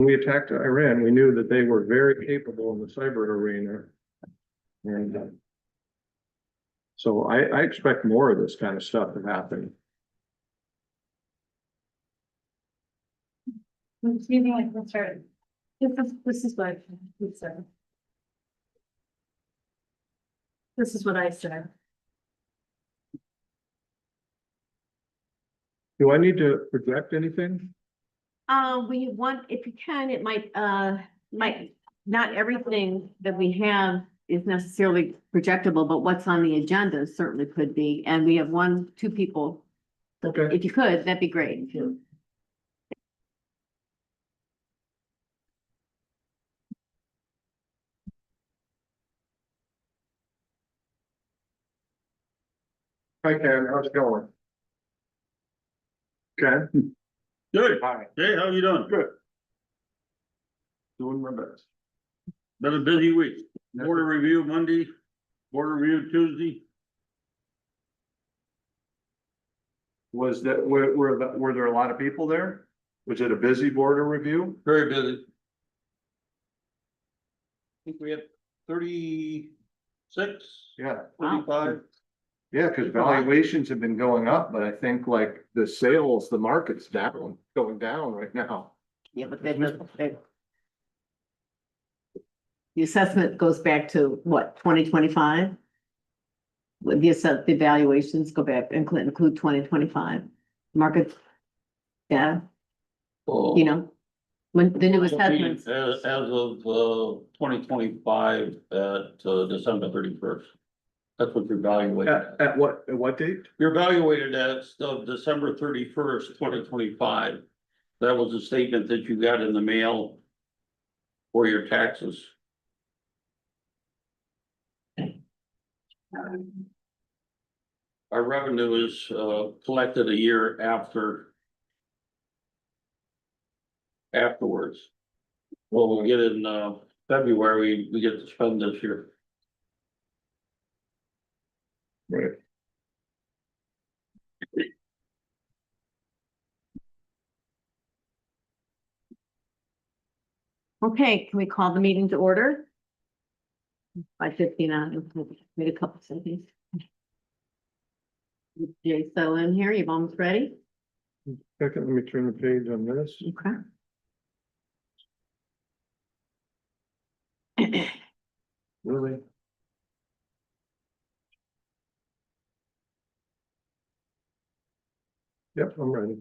we attacked Iran, we knew that they were very capable in the cyber arena. And so I expect more of this kind of stuff to happen. Excuse me, let's start. This is what we said. This is what I said. Do I need to project anything? We want, if you can, it might, not everything that we have is necessarily projectable, but what's on the agenda certainly could be. And we have two people. Okay. If you could, that'd be great. Hi Ken, how's it going? Ken? Good. Hi. Hey, how you doing? Good. Doing my best. Been a busy week. Border review Monday, border review Tuesday. Was that, were there a lot of people there? Was it a busy border review? Very busy. I think we had 36, Yeah. 35. Yeah, because valuations have been going up, but I think like the sales, the market's down, going down right now. Yeah, but the assessment goes back to what, 2025? Would the evaluations go back and include 2025 market? Yeah, you know, when the new assessments. As of 2025 at December 31st. That's what you're evaluating. At what date? You're evaluated as of December 31st, 2025. That was a statement that you got in the mail for your taxes. Our revenue is collected a year afterwards. Well, we get in February, we get to spend this year. Right. Okay, can we call the meeting to order? 5:15 on, wait a couple seconds. Jay, so in here, you've almost ready? Second, let me turn the page on this. Okay. Really? Yep, I'm ready.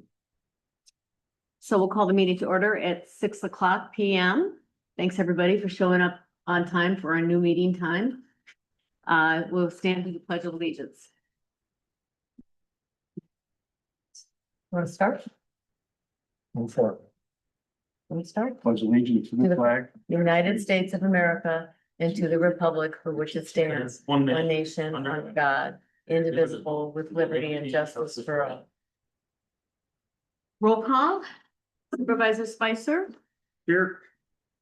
So we'll call the meeting to order at 6:00 PM. Thanks, everybody, for showing up on time for our new meeting time. We'll stand to the Pledge of Allegiance. Want to start? Move forward. Let me start. Pledge allegiance to the flag. United States of America and to the republic for which it stands, one nation, under God, indivisible, with liberty and justice for all. Roll call. Supervisor Spicer, Here.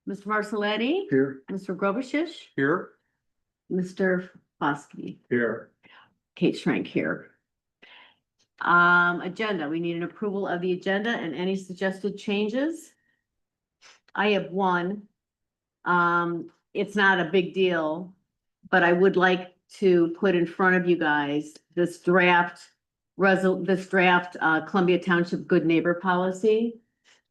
Mr. Marcelletti, Here. Mr. Grobushish, Here. Mr. Foskey, Here. Kate Schrank here. Agenda, we need an approval of the agenda and any suggested changes. I have one. It's not a big deal, but I would like to put in front of you guys this draft Columbia Township Good Neighbor Policy.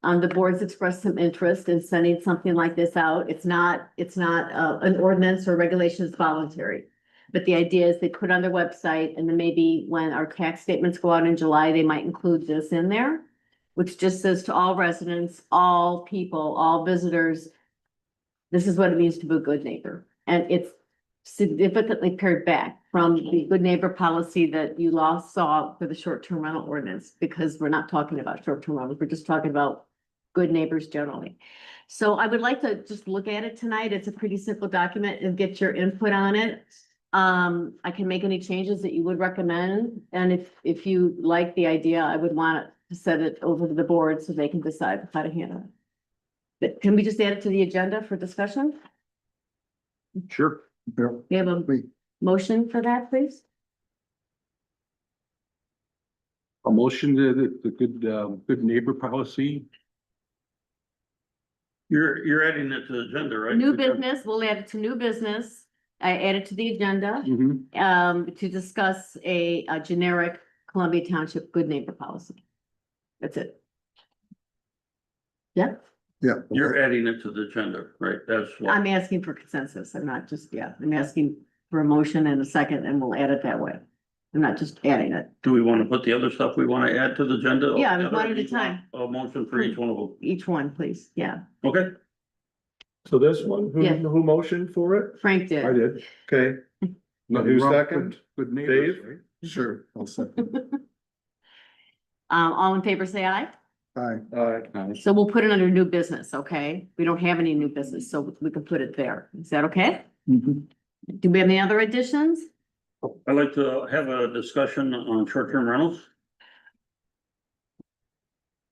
The board's expressed some interest in sending something like this out. It's not an ordinance or regulation, it's voluntary. But the idea is they put it on their website, and then maybe when our tax statements go out in July, they might include this in there, which just says to all residents, all people, all visitors, this is what it means to be a good neighbor. And it's significantly pared back from the good neighbor policy that you last saw for the short-term rental ordinance, because we're not talking about short-term rentals, we're just talking about good neighbors generally. So I would like to just look at it tonight. It's a pretty simple document and get your input on it. I can make any changes that you would recommend, and if you like the idea, I would want to send it over to the board so they can decide how to handle it. But can we just add it to the agenda for discussion? Sure. We have a motion for that, please? A motion to the good neighbor policy You're adding it to the agenda, right? New business, we'll add it to new business. I added to the agenda, to discuss a generic Columbia Township good neighbor policy. That's it. Yeah, Yeah. You're adding it to the agenda, right? That's what, I'm asking for consensus. I'm not just, I'm asking for a motion and a second and we'll add it that way. I'm not just adding it, do we want to put the other stuff we want to add to the agenda? Yeah, altogether? one at a You want time. A motion for each one of them. each one, please. Yeah, Okay, So this one, Yeah. who motioned for it? Frank I did. did, okay. Who's second? Good neighbors, Dave? right? Sure, I'll second. All in favor, say aye. Aye. So we'll put it under new business, okay? We don't have any new business, so we can put it there. Is that okay? Do we have any other additions? I'd like to have a discussion on short-term rentals.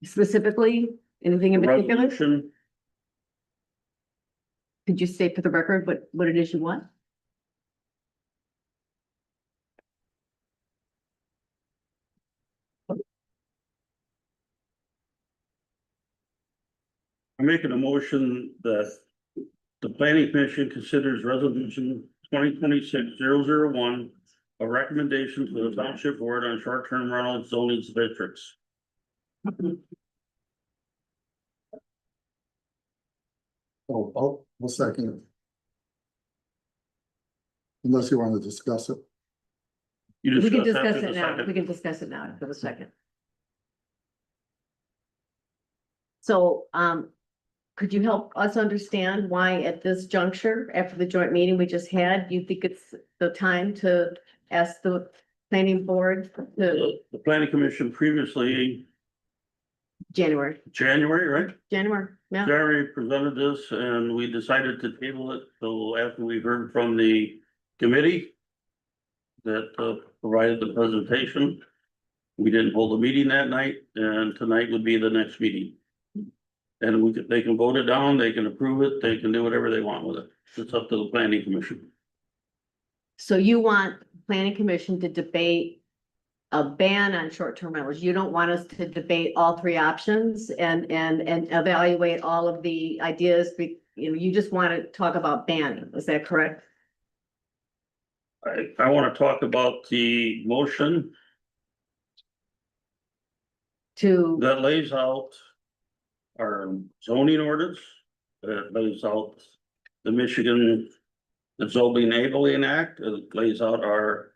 Specifically, anything in particular? Resolution, Could you state for the record what it is you want? I'm making a motion that the planning commission considers resolution 2026-001 a recommendation to the township board on short-term rental zoning districts. I'll second it. Unless you want to discuss it. You We can discuss discuss after it the now. second. We can discuss it now for the second. So, could you help us understand why at this juncture, after the joint meeting we just had, you think it's the time to ask the planning board to The planning commission previously, January, January, right? yeah? January presented this and we decided to table it till after we heard from the committee that provided the presentation. We didn't hold a meeting that night and tonight would be the next meeting. And they can vote it down, they can approve it, they can do whatever they want with it. It's up to the planning commission. So you want planning commission to debate a ban on short-term rentals. You don't want us to debate all three options and evaluate all of the ideas. You just want to talk about banning. Is that correct? I want to talk about the motion To, that lays out our zoning ordinance, that lays out the Michigan Zoning Enabling Act, it lays out our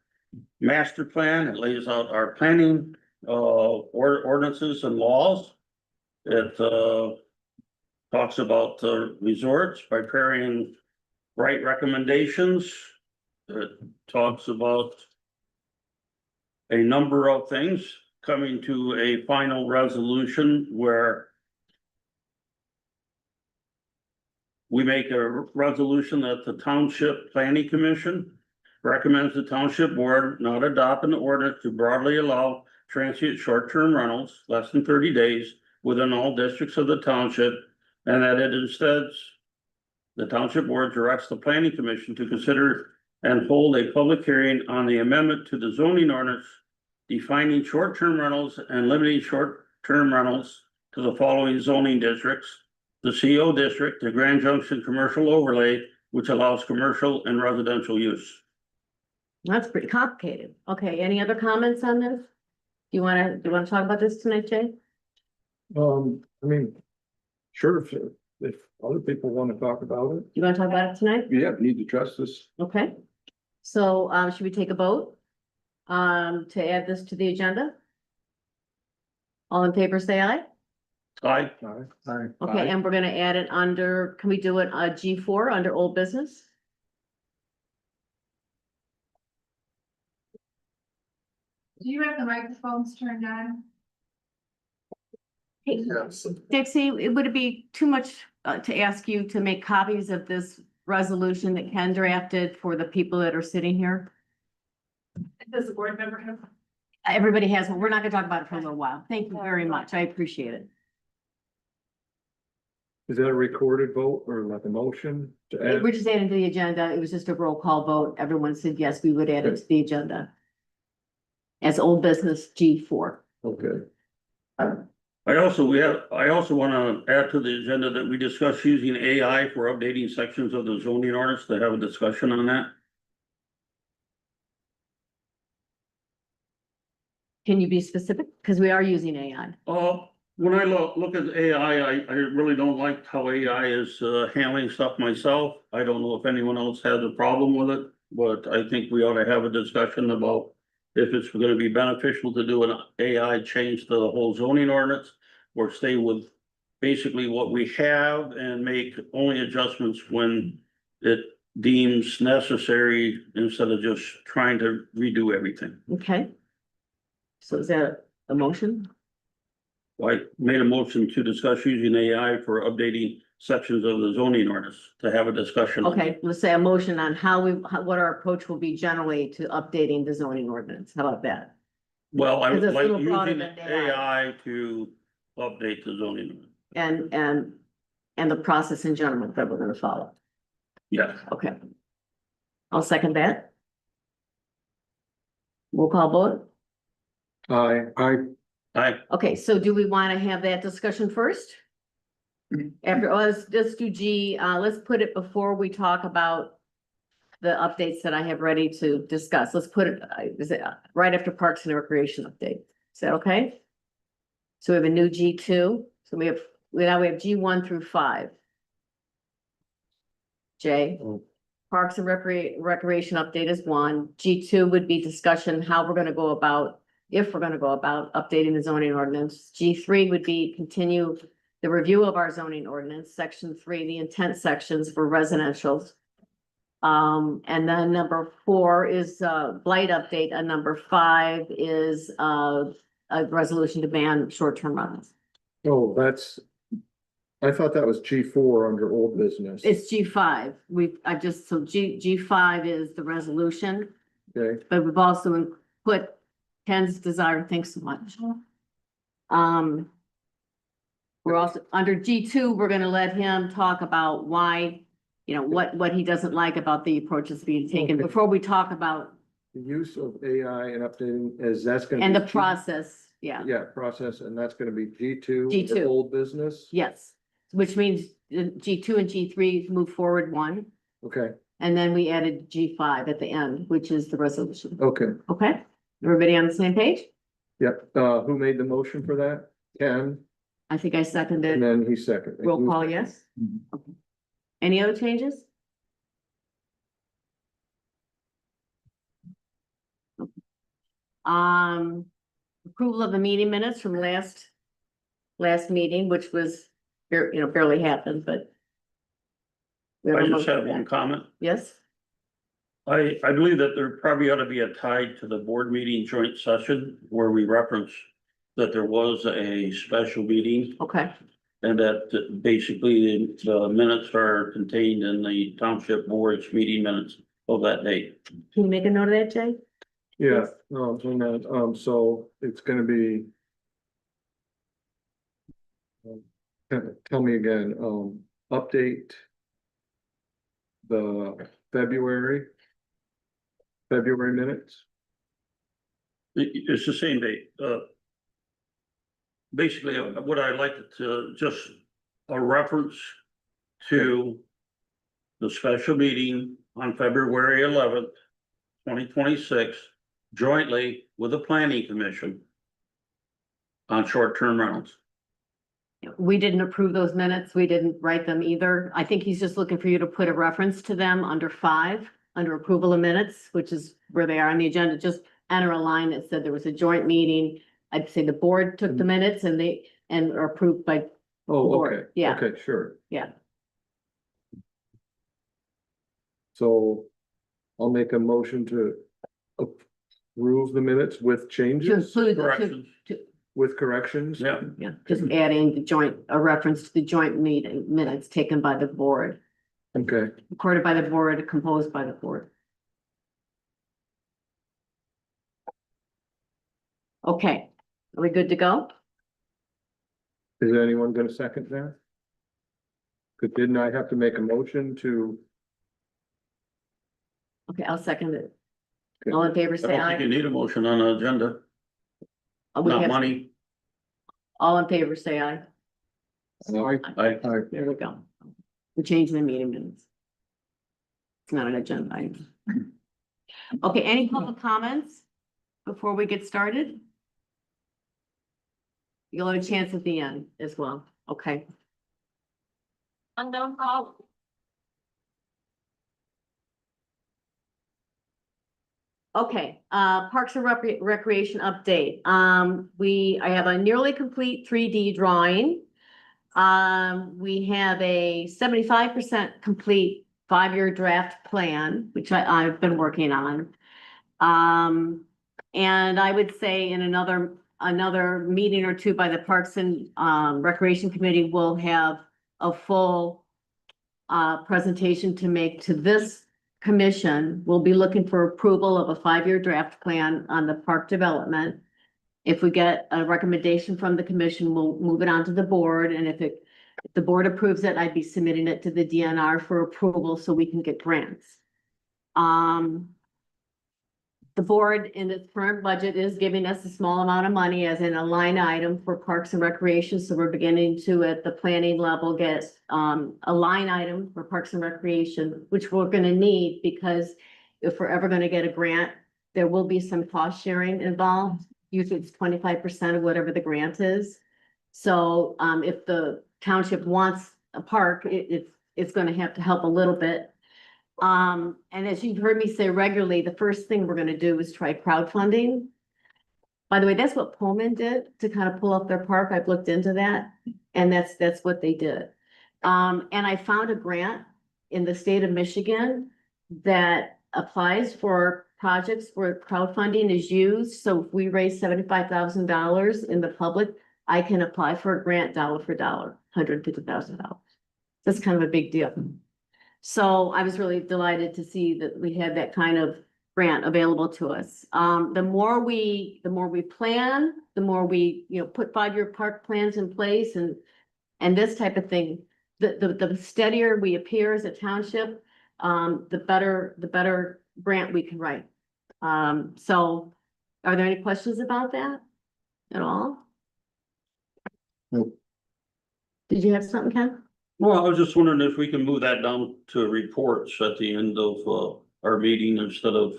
master plan, it lays out our planning, ordinances and laws. It, talks about resorts, preparing right recommendations. It talks about a number of things coming to a final resolution where we make a resolution that the Township Planning Commission recommends the Township Board not adopt an ordinance to broadly allow transient short-term rentals less than 30 days within all districts of the township, and that it instead, the Township Board directs the Planning Commission to consider and hold a public hearing on the amendment to the zoning ordinance defining short-term rentals and limiting short-term rentals to the following zoning districts: the CO district, the Grand Junction Commercial Overlay, which allows commercial and residential use. that's pretty complicated. Okay, any other comments on this? Do you want to talk about this tonight, Jay? I mean, sure, if other people want to talk about it. You want to talk about it tonight? Yeah, need to trust this. Okay. So, should we take a vote? To add this to the agenda? All in favor, say aye. Aye. Aye. Okay, Aye. and we're gonna add it under, can we do it, G4 under old business? Do you have the microphones turned on? Hey, Yes. Dixie, would it be too much to ask you to make copies of this resolution that Ken drafted for the people that are sitting here? Does the board member have? Everybody has one. We're not gonna talk about it for a little while. Thank you very much. I appreciate it. Is that a recorded vote or like a motion to add? We're just adding to the agenda. It was just a roll call vote. Everyone said yes, we would add it to the agenda. As old business G4. Okay, I I also wanna add to the agenda that we discuss using AI for updating sections of the zoning ordinance to have a discussion on that. Can you be specific? Because we are using AI. When I look at AI, I really don't like how AI is handling stuff myself. I don't know if anyone else has a problem with it, but I think we ought to have a discussion about if it's gonna be beneficial to do an AI change to the whole zoning ordinance or stay with basically what we have and make only adjustments when it deems necessary instead of just trying to redo everything. Okay. So is that a motion? I made a motion to discuss using AI for updating sections of the zoning ordinance to have a discussion. Okay, let's say a motion on what our approach will be generally to updating the zoning ordinance. How about that? Well, I Because would it's a like little broader using than AI. AI to update the zoning. ordinance. And the process in general that we're gonna follow. Yes, Okay. I'll second that. Roll call vote. Okay, so do we want to have that discussion first? After, let's do G, let's put it before we talk about the updates that I have ready to discuss. Let's put it, is it right after Parks and Recreation update? Is that okay? So we have a new G2, so now we have G1 through 5. J, Parks and Recreation update is 1. G2 would be discussion, how we're gonna go about, if we're gonna go about updating the zoning ordinance. G3 would be continue the review of our zoning ordinance, section 3, the intent sections for residentials. And then number 4 is blight update, and number 5 is a resolution to ban short-term rentals. Oh, I thought that was G4 under old business. It's G5. So G5 is the resolution, Okay, but we've also put Ken's desire, thanks so much. We're also, under G2, we're gonna let him talk about why, what he doesn't like about the approaches being taken Okay. before we talk about, the use of AI and updating that's gonna. and the be G- process, yeah, Yeah, process, and that's gonna be G2. G2. under old business. yes. Which means G2 and G3 move forward 1, Okay, and then we added G5 at the end, which is the resolution. okay, Okay, everybody on the same page? yep, who made the motion for that? Ken, I think I and seconded. then he seconded. Roll call, yes? Okay. Any other changes? Approval of the meeting minutes from last meeting, which was, barely happened, but. we have I a just motion have for one that. comment. Yes, I believe that there probably ought to be a tie to the board meeting joint session where we reference that there was a special meeting okay, and that basically the minutes are contained in the township board's meeting minutes of that date. can you make a note of that, Jay? Yeah, hang on, so it's gonna be. Tell me again, update. The February minutes, It's the same date, basically, what I'd like to just a reference to the special meeting on February 11th, 2026, jointly with the planning commission on short-term rentals. We didn't approve those minutes. We didn't write them either. I think he's just looking for you to put a reference to them under 5, under approval of minutes, which is where they are on the agenda. Just enter a line that said there was a joint meeting. I'd say the board took the minutes and are approved by, oh, Board, okay, yeah. okay, sure. yeah. So I'll make a motion to approve the minutes with To changes, include, Corrections, with corrections. yeah, yeah, just adding a reference to the joint meeting minutes taken by the board, Okay, recorded by the board, composed by the board. Okay, are we good to go? is anyone gonna second that? Cause didn't I have to make a motion to? Okay, I'll second it. Okay. All in favor, I say don't think you aye. need a motion on the agenda, We not have- money. All in favor, say aye. I, There we go. We're changing the meeting minutes. It's not an agenda item. Okay, any public comments before we get started? You'll have a chance at the end as well. Okay. Unknown call. Okay, Parks and Recreation update. I have a nearly complete 3D drawing. We have a 75% complete 5-year draft plan, which I've been working on. And I would say in another meeting or two by the Parks and Recreation Committee, we'll have a full presentation to make to this commission. We'll be looking for approval of a 5-year draft plan on the park development. If we get a recommendation from the commission, we'll move it on to the board, and if the board approves it, I'd be submitting it to the DNR for approval so we can get grants. The board in its current budget is giving us a small amount of money as in a line item for Parks and Recreation, so we're beginning to, at the planning level, get a line item for Parks and Recreation, which we're gonna need, because if we're ever gonna get a grant, there will be some cost sharing involved. Usually it's 25% of whatever the grant is. So if the township wants a park, it's gonna have to help a little bit. And as you've heard me say regularly, the first thing we're gonna do is try crowdfunding. By the way, that's what Pullman did to kind of pull up their park. I've looked into that, and that's what they did. And I found a grant in the state of Michigan that applies for projects where crowdfunding is used. So if we raise $75,000 in the public, I can apply for a grant dollar for dollar, $150,000. That's kind of a big deal. So I was really delighted to see that we had that kind of grant available to us. The more we plan, the more we, put 5-year park plans in place and this type of thing, the steadier we appear as a township, the better grant we can write. So are there any questions about that at all? Nope. Did you have something, Ken? well, I was just wondering if we can move that down to reports at the end of, our meeting instead of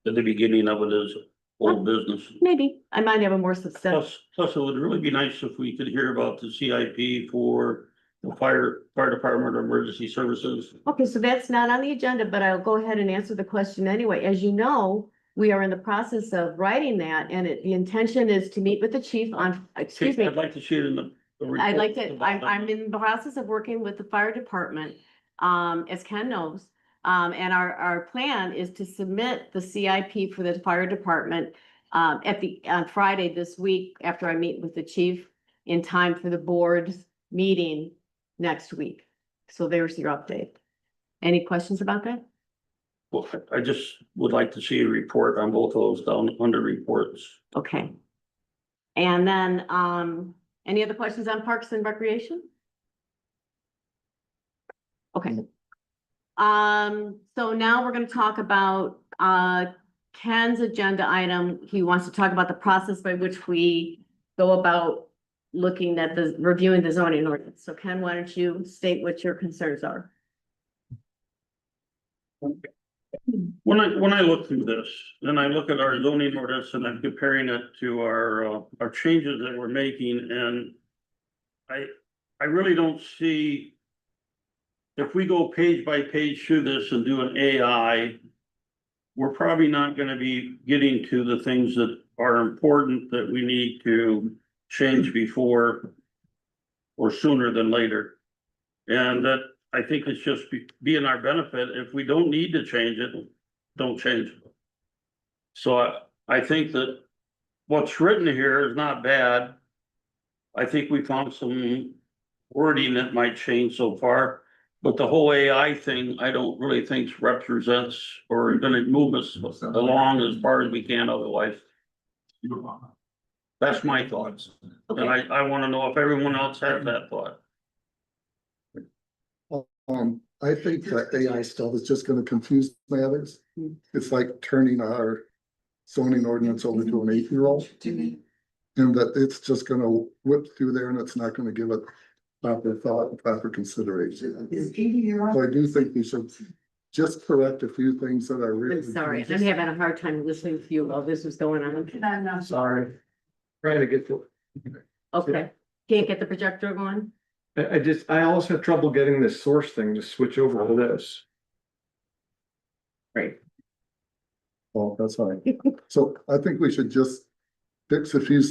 at the beginning of it as old business. Maybe. I might have a more substantial. Plus, it would really be nice if we could hear about the CIP for the fire department or emergency services. Okay, so that's not on the agenda, but I'll go ahead and answer the question anyway. As you know, we are in the process of writing that, and the intention is to meet with the chief on, excuse me. I'd like to see it in the. I'd like to, I'm in the process of working with the fire department, as Ken knows. And our plan is to submit the CIP for the fire department, on Friday this week, after I meet with the chief, in time for the board's meeting next week. So there's your update. Any questions about that? Well, I just would like to see a report on both of those down under reports. Okay. And then, any other questions on Parks and Recreation? Okay. So now we're gonna talk about, Ken's agenda item. He wants to talk about the process by which we go about looking at reviewing the zoning ordinance. So Ken, why don't you state what your concerns are? When I look through this, and I look at our zoning ordinance and I'm comparing it to our changes that we're making, and I really don't see. If we go page by page through this and do an AI, we're probably not gonna be getting to the things that are important that we need to change before or sooner than later. And that, I think it's just be in our benefit. If we don't need to change it, don't change it. So I think that what's written here is not bad. I think we found some wording that might change so far. But the whole AI thing, I don't really think represents or gonna move us along as far as we can otherwise. That's my thoughts. And Okay, I wanna know if everyone else has that thought. I think that AI stuff is just gonna confuse matters. It's like turning our zoning ordinance over to an 8-year-old. And that it's just gonna whip through there and it's not gonna give it proper thought, proper consideration. So I do think we should just correct a few things that are really. I'm sorry, I'm having a hard time listening to you while this is going on. Sorry. Trying to get to. Okay, can't get the projector going? I also have trouble getting this source thing to switch over to this. Right. Oh, that's fine. So I think we should just fix a few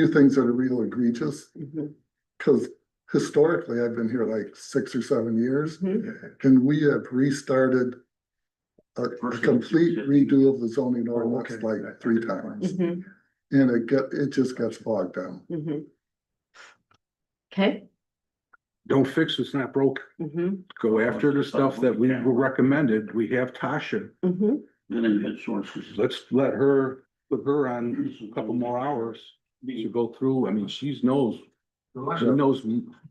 things that are real egregious. Mhm. Cause historically, I've been here like 6 or 7 years, Mhm. and we have restarted a complete redo of the zoning ordinance okay. like 3 times, Mhm. and it just gets bogged down. Mhm. Okay. Don't fix what's not broke. Mhm. Go after the stuff that we were recommended. We have Tasha. Mhm. Then you had sources. Let's let her, put her on a couple more hours to go through. I mean, she knows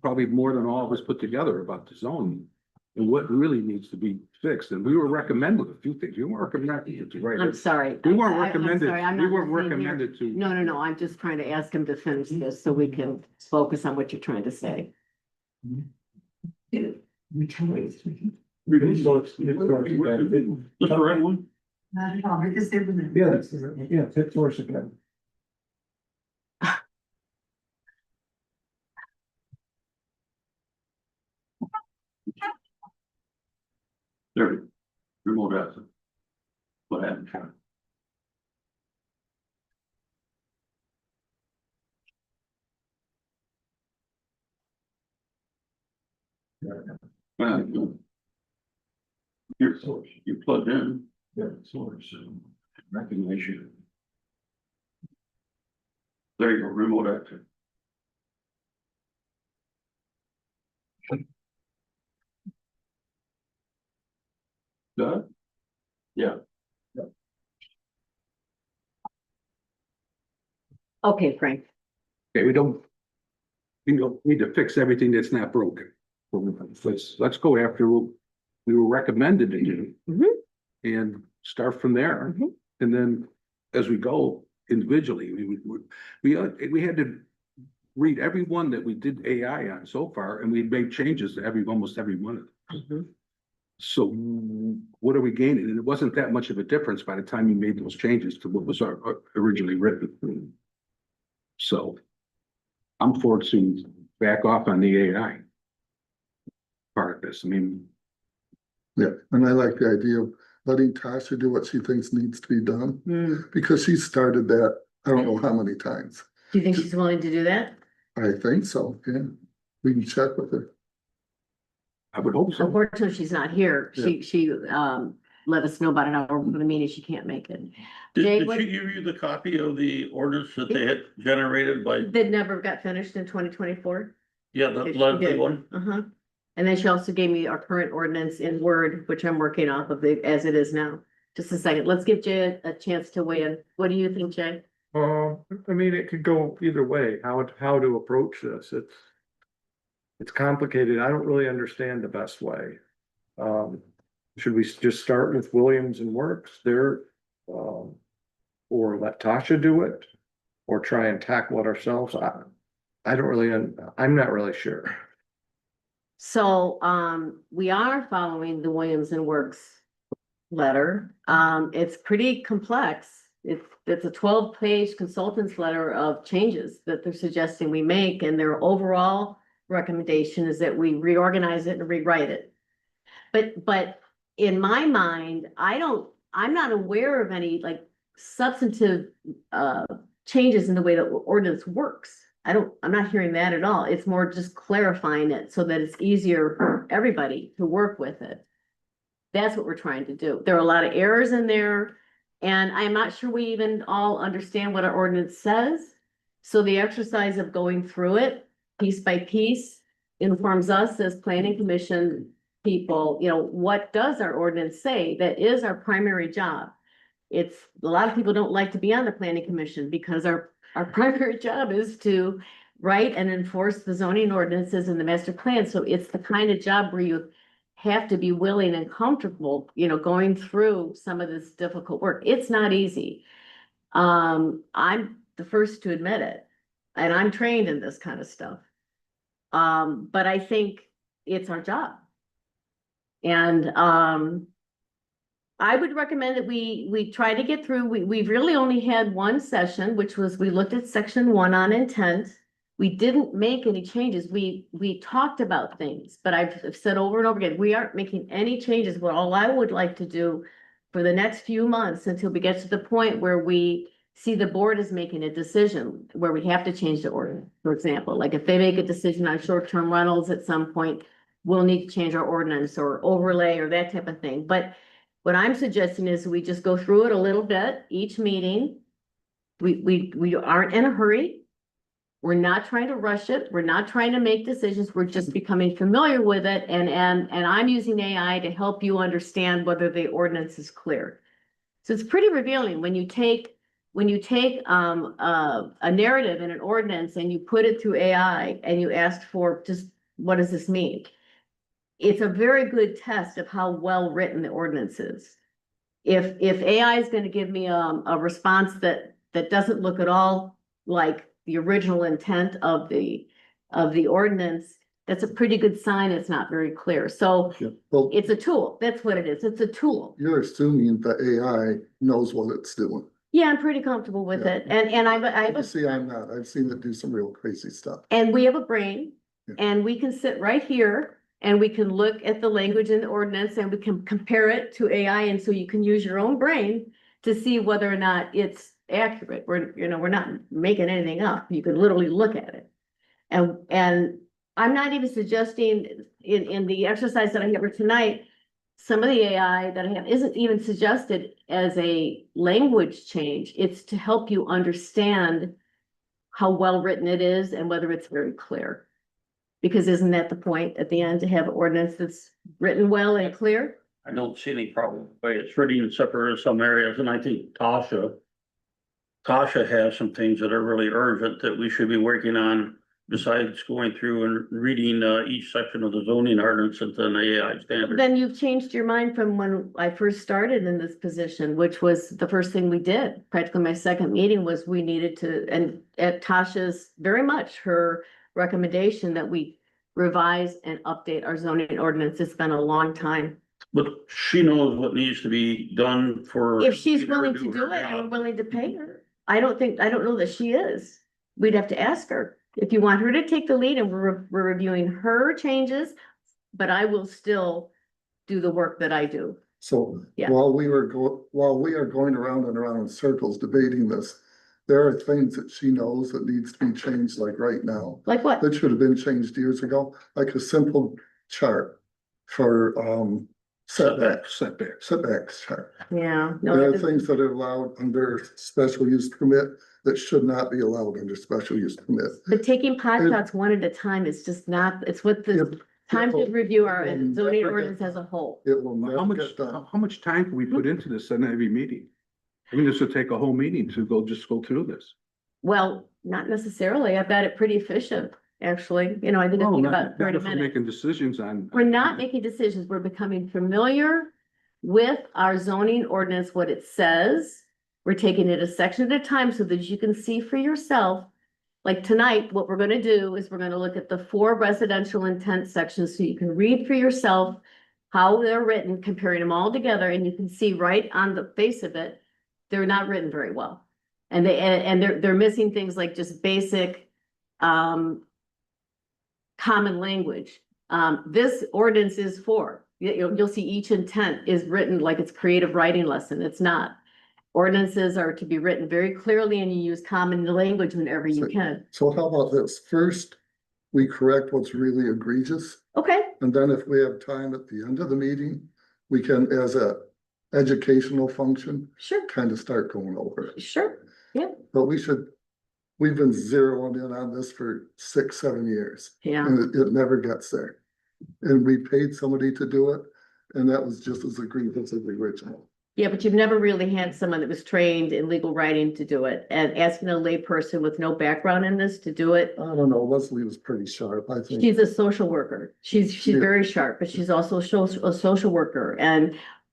probably more than all of us put together about the zoning and what really needs to be fixed. And we were recommended a few things. We weren't recommended to I'm write. sorry. We weren't I'm recommended, sorry, I'm we not weren't listening here. recommended to. No, I'm just trying to ask him to finish this so we can focus on what you're trying to say. That's the right one? Yeah, tip source again. There, remote access. What happened? You're, you plugged in. Yeah, source. Recognition. There you go, remote access. Got it? Yeah. Okay, Frank. Okay, we don't need to fix everything that's not broken. Let's go after what we were recommended to do. Mhm. And start from there. Mhm. And then as we go individually, we had to read every one that we did AI on so far, and we made changes to almost every one of them. Mhm. So what are we gaining? And it wasn't that much of a difference by the time you made those changes to what was originally written. So I'm for to back off on the AI part of this. I mean, Yeah, and I like the idea of letting Tasha do what she thinks needs to be done, Hmm. because she started that, I don't know how many times. Do you think she's willing to do that? I think so, yeah. We can check with her. I would hope so. Unfortunately, she's not here. She let us know about an hour before the meeting. She can't make it. Jay, Did what- she give you the copy of the orders that they had generated by, That never got finished in 2024. yeah, the Yes, she Leslie did. one? Uh-huh. And then she also gave me our current ordinance in Word, which I'm working off of as it is now. Just a second. Let's give Jay a chance to weigh in. What do you think, Jay? I mean, it could go either way, how to approach this, it's complicated, I don't really understand the best way. Should we just start with Williams and Works there? Or let Tasha do it? Or try and tackle it ourselves? I don't really, I'm not really sure. So, we are following the Williams and Works letter. It's pretty complex. It's a 12-page consultant's letter of changes that they're suggesting we make, and their overall recommendation is that we reorganize it and rewrite it. But in my mind, I'm not aware of any like substantive changes in the way that ordinance works. I'm not hearing that at all. It's more just clarifying it so that it's easier for everybody to work with it. That's what we're trying to do. There are a lot of errors in there, and I'm not sure we even all understand what our ordinance says. So the exercise of going through it piece by piece informs us as planning commission people, what does our ordinance say? That is our primary job. A lot of people don't like to be on the planning commission because our primary job is to write and enforce the zoning ordinances and the master plan. So it's the kind of job where you have to be willing and comfortable, going through some of this difficult work. It's not easy. I'm the first to admit it. and I'm trained in this kind of stuff. But I think it's our job. And, I would recommend that we try to get through, we've really only had one session, which was, we looked at section 1 on intent. We didn't make any changes. We talked about things, but I've said over and over again, we aren't making any changes. What all I would like to do for the next few months until we get to the point where we see the board is making a decision where we have to change the ordinance. For example, like if they make a decision on short-term rentals at some point, we'll need to change our ordinance or overlay or that type of thing. But what I'm suggesting is we just go through it a little bit each meeting. We aren't in a hurry. We're not trying to rush it. We're not trying to make decisions. We're just becoming familiar with it. And I'm using AI to help you understand whether the ordinance is clear. So it's pretty revealing when you take a narrative in an ordinance and you put it through AI and you ask for just, what does this mean? It's a very good test of how well written the ordinance is. If AI is going to give me a response that doesn't look at all like the original intent of the ordinance, that's a pretty good sign it's not very clear. So Yeah, well, it's a tool. That's what it is. It's a tool. you're assuming that AI knows what it's doing. Yeah, I'm pretty comfortable with Yeah. it. And I have You a see, I'm not. I've seen it do some real crazy stuff. And we have a brain, Yeah. and we can sit right here and we can look at the language in the ordinance and we can compare it to AI. And so you can use your own brain to see whether or not it's accurate. We're not making anything up. You can literally look at it. And I'm not even suggesting in the exercise that I have for tonight, some of the AI that I have isn't even suggested as a language change. It's to help you understand how well written it is and whether it's very clear. Because isn't that the point at the end, to have an ordinance that's written well and clear? I don't see any problem with the way it's written in separate some areas, and I think Tasha has some things that are really urgent that we should be working on besides going through and reading each section of the zoning ordinance and then the AI standard. Then you've changed your mind from when I first started in this position, which was the first thing we did. Practically my second meeting was we needed to, and at Tasha's very much her recommendation that we revise and update our zoning ordinance. It's been a long time. But she knows what needs to be done for. If she's her willing to do her it and we're job. willing to pay her, I don't know that she is. We'd have to ask her. If you want her to take the lead and we're reviewing her changes, but I will still do the work that I do. So Yeah. while we are going around and around in circles debating this, there are things that she knows that needs to be changed, like right now, Like what? that should have been changed years ago, like a simple chart for setbacks chart. Yeah. There are No, things that are allowed under special use permit that should not be allowed under special use permit. but taking pot shots one at a time is just not, it's what the It- time to review our it will zoning never ordinance get as a whole. It will How never much, get done. how much time can we put into this in every meeting? I mean, this would take a whole meeting to go through this. Well, not necessarily. I've got it pretty efficient, actually. You know, I think No, it's not about 30 if we're minutes. making decisions on. We're not making decisions. We're becoming familiar with our zoning ordinance, what it says. We're taking it a section at a time so that you can see for yourself. Like tonight, what we're gonna do is we're gonna look at the 4 residential intent sections so you can read for yourself how they're written, comparing them all together, and you can see right on the face of it, they're not written very well. And they're missing things like just basic common language. This ordinance is for, you'll see each intent is written like it's creative writing lesson. It's not. Ordinances are to be written very clearly and you use common language whenever you can. So how about this? First, we correct what's really egregious. Okay, And then if we have time at the end of the meeting, we can, as a educational function, sure, kind of start going over it. sure. But we've been zeroing in on this for 6-7 years, Yeah, and it never gets there. And we paid somebody to do it, and that was just as egregious as the original. yeah, but you've never really had someone that was trained in legal writing to do it, and asking a layperson with no background in this to do it. I don't know, Leslie was pretty sharp, I think. She's a social worker. She's Yeah. very sharp, but she's also a social worker.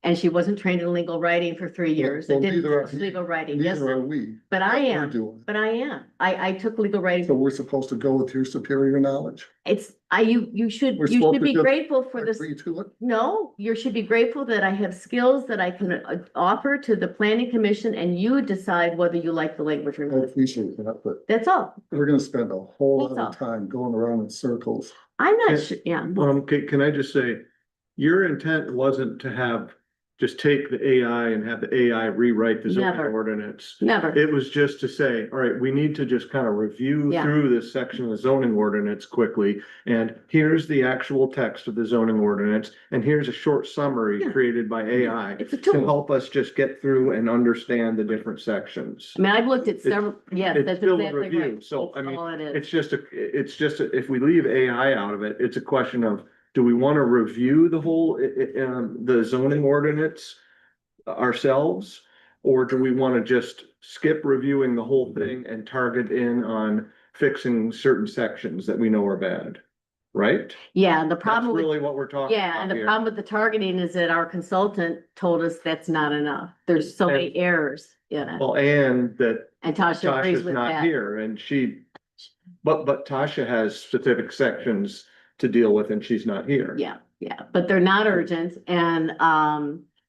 And she wasn't trained in legal writing for 3 years. I Well, didn't neither are- teach legal writing, yes, Neither are we. but I We're am, doing. but I am. I took legal So writing. we're supposed to go with your superior knowledge? You should We're supposed to be just grateful for this. Agree to it? No, you should be grateful that I have skills that I can offer to the planning commission and you decide whether you like the language or I not. appreciate that, but That's all. we're gonna spend a whole lot That's of time going around in circles. I'm not Yeah. sure, yeah. Can I just say, your intent wasn't to have, just take the AI and have the AI rewrite the zoning Never. ordinance. Never. It was just to say, all right, we need to just kind of review Yeah. through this section of the zoning ordinance quickly. And here's the actual text of the zoning ordinance, and here's a short summary Yeah. created by AI It's a to tool. help us just get through and understand the different sections. I mean, I've looked at several, yes, It's that's still a exactly review, right. so, I That's mean, all it is. It's just, if we leave AI out of it, it's a question of, do we want to review the whole, the zoning ordinance ourselves? Or do we want to just skip reviewing the whole thing and target in on fixing certain sections that we know are bad? Right? Yeah, the That's problem with, really what we're talking yeah, and about the here. problem with the targeting is that our consultant told us that's not enough. There's so many errors in it. Well, and that And Tasha agrees Tasha's with not that. here and but Tasha has specific sections to deal with and she's not here. Yeah, but they're not urgent and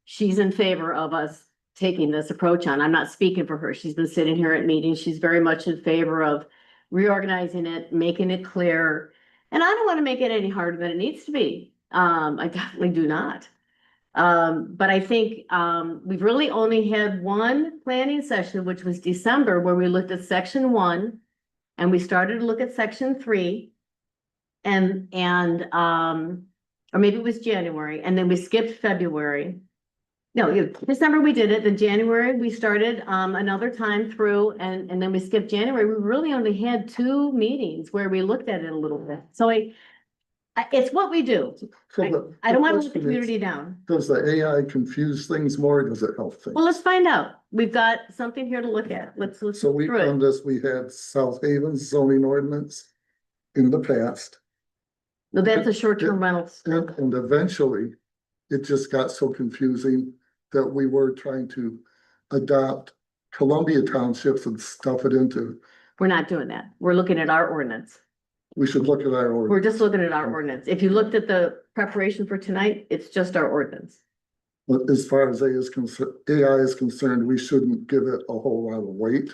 she's in favor of us taking this approach on. I'm not speaking for her. She's been sitting here at meetings. She's very much in favor of reorganizing it, making it clear. And I don't want to make it any harder than it needs to be. I definitely do not. But I think we've really only had one planning session, which was December, where we looked at section 1 and we started to look at section 3. Or maybe it was January, and then we skipped February. No, December we did it, then January we started another time through, and then we skipped January. We really only had 2 meetings where we looked at it a little bit. So it's what we do. So I don't want to let the question is, community down. Does the AI confuse things more, or does it help things? Well, let's find out. We've got something here to look at. Let's look So we through it. found this, we had South Haven's zoning ordinance in the past, No, that's a short-term rentals. and eventually it just got so confusing that we were trying to adopt Columbia townships and stuff it into. We're not doing that. We're looking at our ordinance. We should look at our We're ordinance. just looking at our ordinance. If you looked at the preparation for tonight, it's just our ordinance. But as far as AI is concerned, we shouldn't give it a whole lot of weight.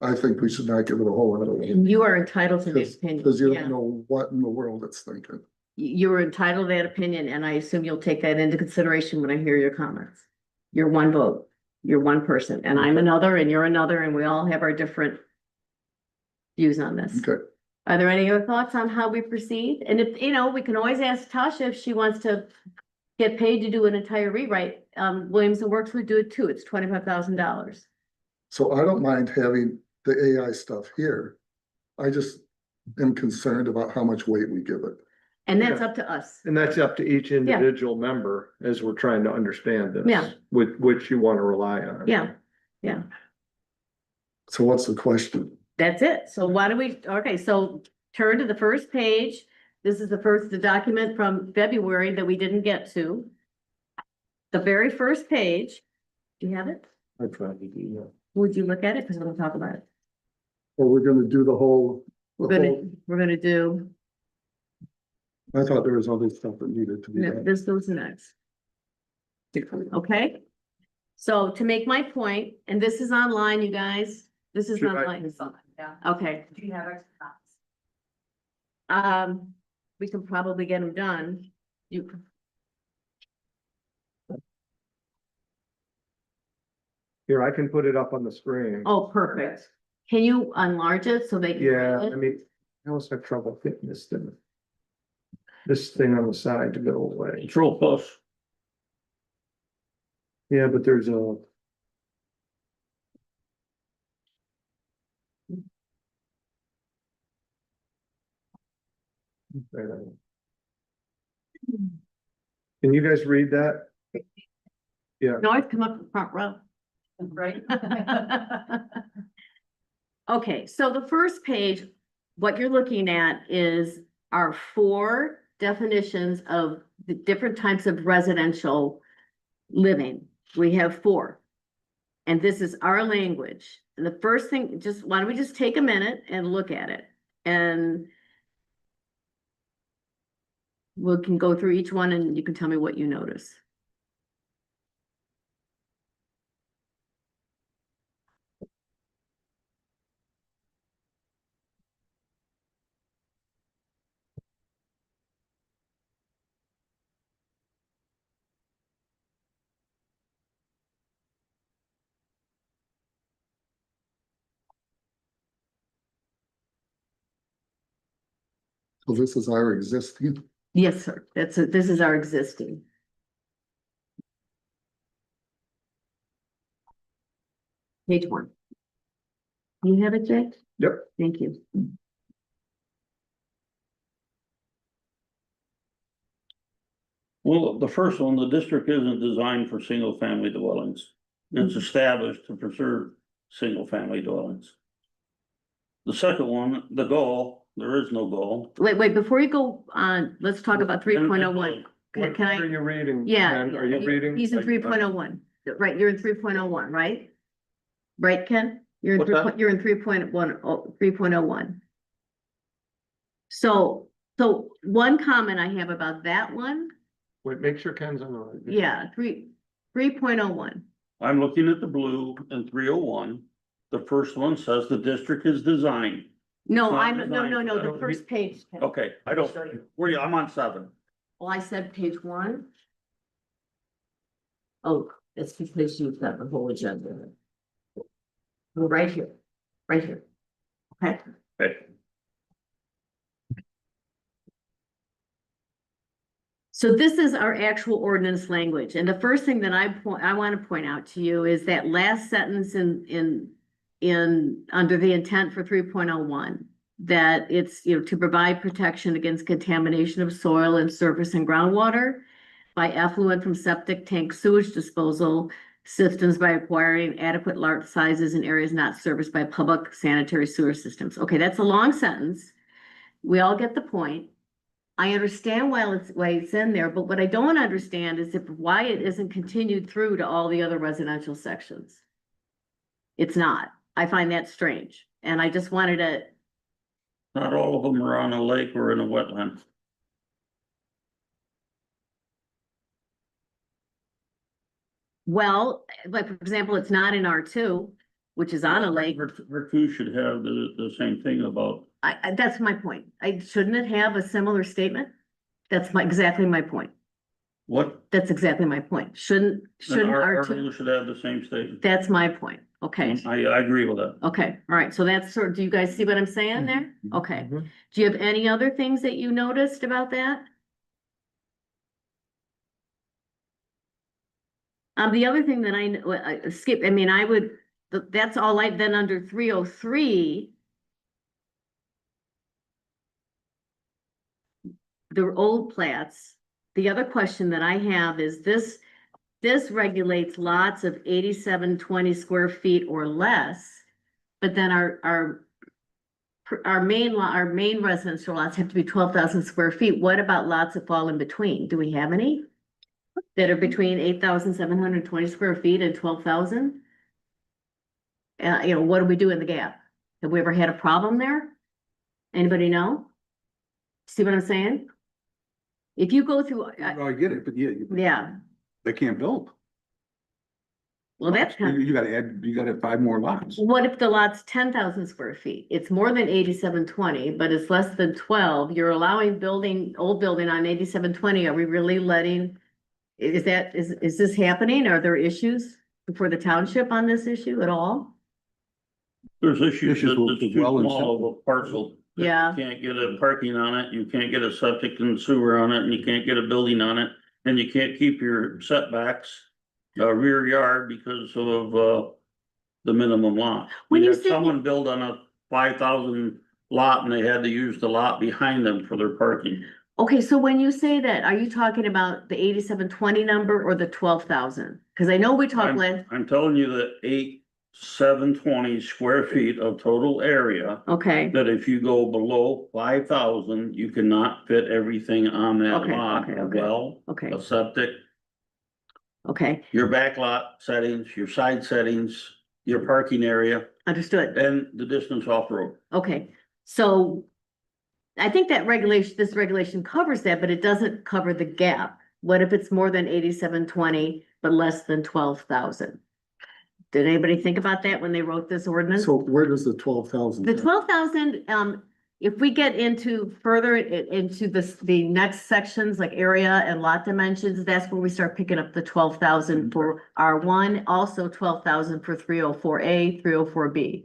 I think we should not give it a whole lot of weight. And you are entitled to the opinion. Because you Yeah. don't know what in the world it's thinking. You are entitled to that opinion, and I assume you'll take that into consideration when I hear your comments. You're one vote, you're one person, and I'm another, and you're another, and we all have our different views on this. Okay, Are there any other thoughts on how we proceed? And if, we can always ask Tasha if she wants to get paid to do an entire rewrite. Williams and Works would do it too. It's $25,000. so I don't mind having the AI stuff here. I just am concerned about how much weight we give it. And that's Yeah. up to us. And that's up to each individual member as we're trying to understand this. Yeah. With which you want to rely on. Yeah, So what's the question? that's it. So why don't we, okay, so turn to the first page. This is the document from February that we didn't get to. The very first page. Do you have it? I probably do, yeah. Would you look at it? Because we're gonna talk about it. Or we're gonna do the whole. We're gonna do, I thought there was other stuff that needed to be no, done. this goes next. Okay? So to make my point, and this is online, you guys, this is Sure, online. Yeah. Okay, Do you have extra copies? we can probably get them done. Here, I can put it up on the screen. Oh, perfect. Can you enlarge it so they can? Yeah, read I it? mean, I also have trouble fitting this thing. This thing on the side to go away. Control push. Yeah, but there's a. Can you guys read that? No, I've come up the front row. Right? Okay, so the first page, what you're looking at is our 4 definitions of the different types of residential living, we have 4. And this is our language. And the first thing, just, why don't we just take a minute and look at it? And we can go through each one and you can tell me what you notice. So this is our existing, Yes, sir. This is our existing. Page 1. You have it, Jake? Yep. Thank you. Well, the first one, the district isn't designed for single family dwellings. It's established to preserve single family dwellings. The second one, the goal, there is no goal. Wait, before you go on, let's talk about 3.01. What Can are I? you reading? Yeah. Ken? Are you reading? He's in 3.01, right? You're in 3.01, right? Right, Ken? You're in What's that? you're in 3.01. So one comment I have about that one, Wait, make sure Ken's on the right. yeah, 3.01. I'm looking at the blue in 301. The first one says the district is designed. No, Not no, designed. the first page. Ken. Okay, I don't, where you, I'm on 7. Well, I said page 1. Oh, it's because you've got the whole agenda. Well, right here, okay? Okay. So this is our actual ordinance language, and the first thing that I want to point out to you is that last sentence in under the intent for 3.01. That it's, to provide protection against contamination of soil and surface and groundwater by effluent from septic tank sewage disposal systems by acquiring adequate lot sizes in areas not serviced by public sanitary sewer systems. Okay, that's a long sentence. We all get the point. I understand why it's in there, but what I don't understand is why it isn't continued through to all the other residential sections. It's not. I find that strange, and I just wanted to. Not all of them are on a lake or in a wetland. Well, like, for example, it's not in R2, which is on a lake. R2 should have the same thing about, That's my point. Shouldn't it have a similar statement? That's exactly my point. what? That's exactly my point. Shouldn't R2, R2 should have the same statement. that's my point. Okay, I agree with that. okay, all right. So that's sort of, do you guys see what I'm saying there? Okay. Mhm. Do you have any other things that you noticed about that? The other thing that I skip, I mean, that's all then under 303. The old plats, the other question that I have is this regulates lots of 8720 square feet or less. But then our main residential lots have to be 12,000 square feet. What about lots that fall in between? Do we have any? That are between 8,720 square feet and 12,000? What do we do in the gap? Have we ever had a problem there? Anybody know? See what I'm saying? If you go through, I get it, but yeah, they can't build. well, that's kind of. You gotta have 5 more lots. What if the lot's 10,000 square feet? It's more than 8720, but it's less than 12. You're allowing old building on 8720. Are we really letting? Is this happening? Are there issues for the township on this issue at all? There's issues Issues that with it's the too well and small of a parcel. Yeah. You can't get a parking on it, you can't get a septic and sewer on it, and you can't get a building on it, and you can't keep your setbacks. Rear yard because of the minimum lot. When you had say- someone build on a 5,000 lot and they had to use the lot behind them for their parking. Okay, so when you say that, are you talking about the 8720 number or the 12,000? Because I know we talked last, I'm telling you that 8,720 square feet of total area, okay, that if you go below 5,000, you cannot fit everything on that Okay, lot. okay, A okay. well, okay, a septic, Okay, your back lot settings, your side settings, your parking area, understood. and the distance off road. Okay, so I think that this regulation covers that, but it doesn't cover the gap. What if it's more than 8720 but less than 12,000? Did anybody think about that when they wrote this ordinance? So where does the 12,000? The 12,000, if we get into further into the next sections like area and lot dimensions, that's where we start picking up the 12,000 for R1, also 12,000 for 304A, 304B.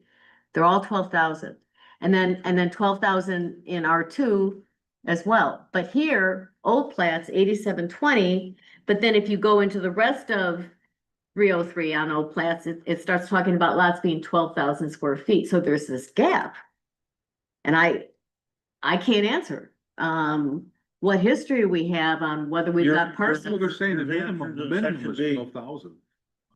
They're all 12,000. And then 12,000 in R2 as well. But here, old plats, 8720, but then if you go into the rest of 303 on old plats, it starts talking about lots being 12,000 square feet. So there's this gap. And I can't answer, what history we have on whether we've got Well, they're parcels, saying the Yeah, minimum the is section B. 12,000.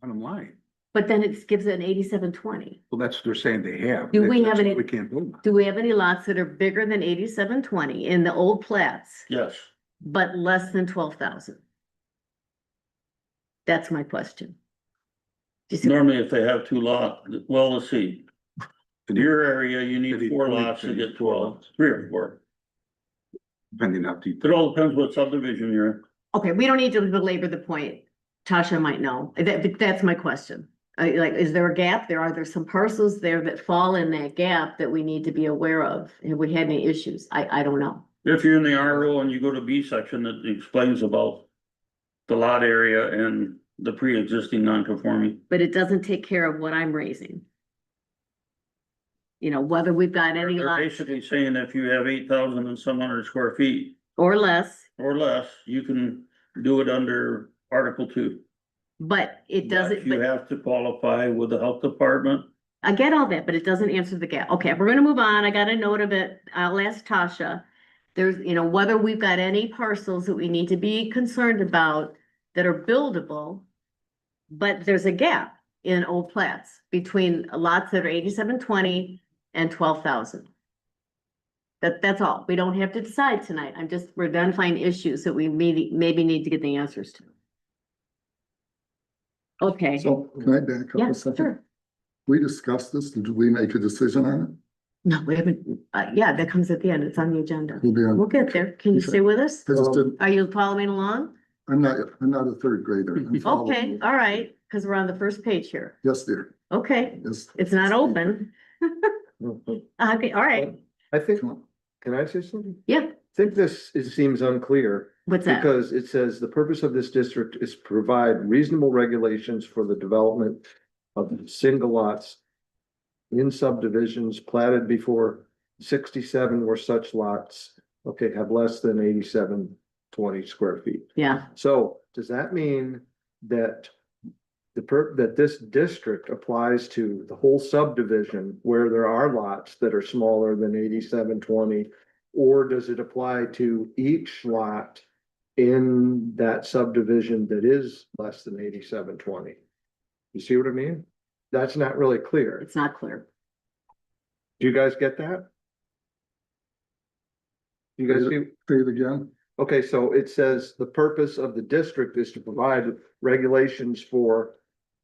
Bottom line. but then it gives it an 8720. Well, that's what they're saying they have. Do we have That's any- what We can't build on. Do we have any lots that are bigger than 8720 in the old plats, Yes, but less than 12,000? That's my question. Do you see- normally if they have two lots, well, let's see. In your area, you Maybe need 4 20, lots to maybe get 4 12, lots. 3 or 4. Depending on how deep. It all depends what subdivision you're in. Okay, we don't need to belabor the point. Tasha might know. That's my question. Like, is there a gap? Are there some parcels there that fall in that gap that we need to be aware of? Have we had any issues? I don't know. If you're in the RO and you go to B section, it explains about the lot area and the pre-existing non-conforming. But it doesn't take care of what I'm raising. You know, whether we've got any They're lot basically saying if you have 8,000 and some hundred square feet or less, or less, you can do it under Article 2. but it But doesn't, you but have to qualify with the health department. I get all that, but it doesn't answer the gap. Okay, we're gonna move on. I got a note of it. I'll ask Tasha. There's, whether we've got any parcels that we need to be concerned about that are buildable. But there's a gap in old plats between lots that are 8720 and 12,000. That's all. We don't have to decide tonight. we're identifying issues that we maybe need to get the answers to. Okay, So can I back up yeah, a second? sure. We discussed this, did we make a decision on it? No, we haven't, yeah, that comes at the end. It's on the agenda. We'll be on, We'll get there. Can you Okay. stay with us? I just didn't, Are you following along? I'm not a third grader. I'm following Okay, you. all right, because we're on the first page here. Yes, dear, Okay, yes. it's not open. Okay, all right, I think, Come on. can I say something? yeah, I think seems unclear. what's that? Because it says the purpose of this district is to provide reasonable regulations for the development of single lots in subdivisions platted before 67 where such lots, okay, have less than 8720 square feet. Yeah, So does that mean that that this district applies to the whole subdivision where there are lots that are smaller than 8720? Or does it apply to each lot in that subdivision that is less than 8720? You see what I mean? That's not really clear. it's not clear. Do you guys get that? You guys see? Say it again. Okay, so it says the purpose of the district is to provide regulations for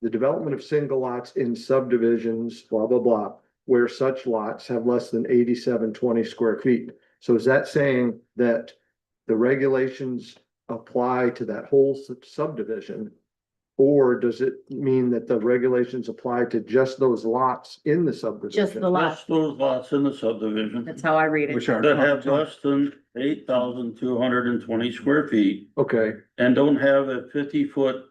the development of single lots in subdivisions, blah, blah, blah, where such lots have less than 8720 square feet. So is that saying that the regulations apply to that whole subdivision? Or does it mean that the regulations apply to just those lots in the subdivision? Just the lot. That's those lots in the subdivision That's how I read it. Which are. that have less than 8,220 square feet Okay, and don't have a 50-foot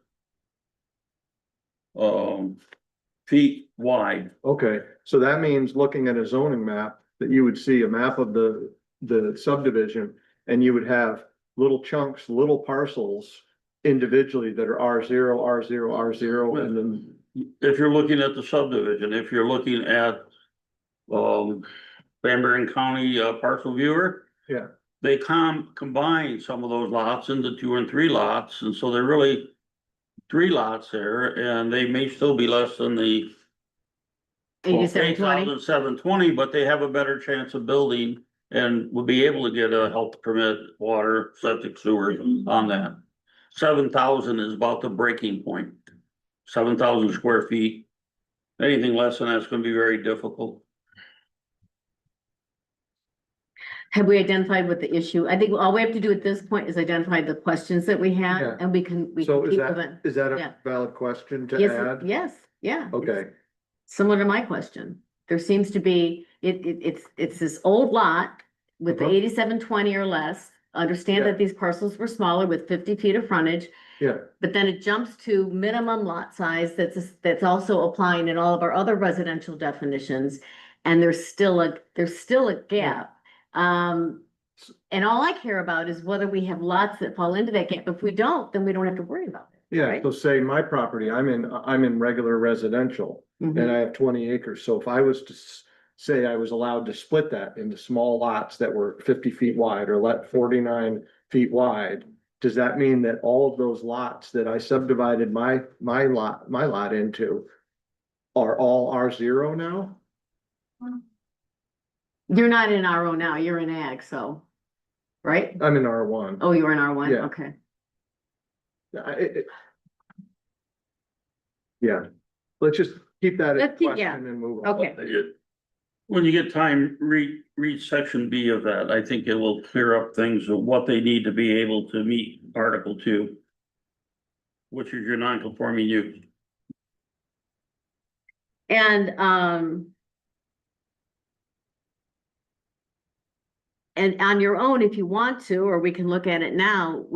feet wide. okay, so that means looking at a zoning map, that you would see a map of the subdivision, and you would have little chunks, little parcels individually that are R0, R0, R0, and then, If you're looking at the subdivision, if you're looking at Van Buren County parcel viewer. Yeah. They combine some of those lots into 2 and 3 lots, and so they're really 3 lots there, and they may still be less than the 8720. 8,720, but they have a better chance of building and will be able to get a health permit, water, septic, sewer on that. 7,000 is about the breaking point. 7,000 square feet. Anything less than that's gonna be very difficult. Have we identified what the issue? I think all we have to do at this point is identify the questions that we Yeah. have and we can So keep moving. is that Yeah. a valid question to Yes, add? yes, yeah. Okay, Similar to my question. There seems to be, it's this old lot with the Uh-huh. 8720 or less. Understand Yeah. that these parcels were smaller with 50 feet of frontage, yeah, but then it jumps to minimum lot size that's also applying in all of our other residential definitions. And there's still a gap. And all I care about is whether we have lots that fall into that gap. If we don't, then we don't have to worry about it. yeah. Right. So say my property, I'm in regular residential and Mhm. I have 20 acres. So if I was to say I was allowed to split that into small lots that were 50 feet wide or let 49 feet wide, does that mean that all of those lots that I subdivided my lot into are all R0 now? You're not in RO now, you're in ag, so, right? I'm in R1. Oh, you're in R1, Yeah. okay. Yeah, let's just keep that as a Let's keep- yeah. question and move on. Okay. When you get time, read section B of that. I think it will clear up things of what they need to be able to meet Article 2. Which is your non-conforming use. And on your own, if you want to, or we can look at it now,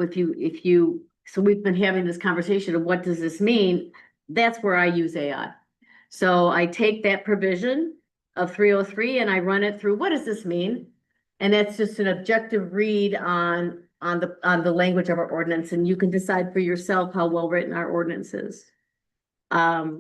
so we've been having this conversation of what does this mean? That's where I use AI. So I take that provision of 303 and I run it through, what does this mean? And that's just an objective read on the language of our ordinance, and you can decide for yourself how well written our ordinance is. But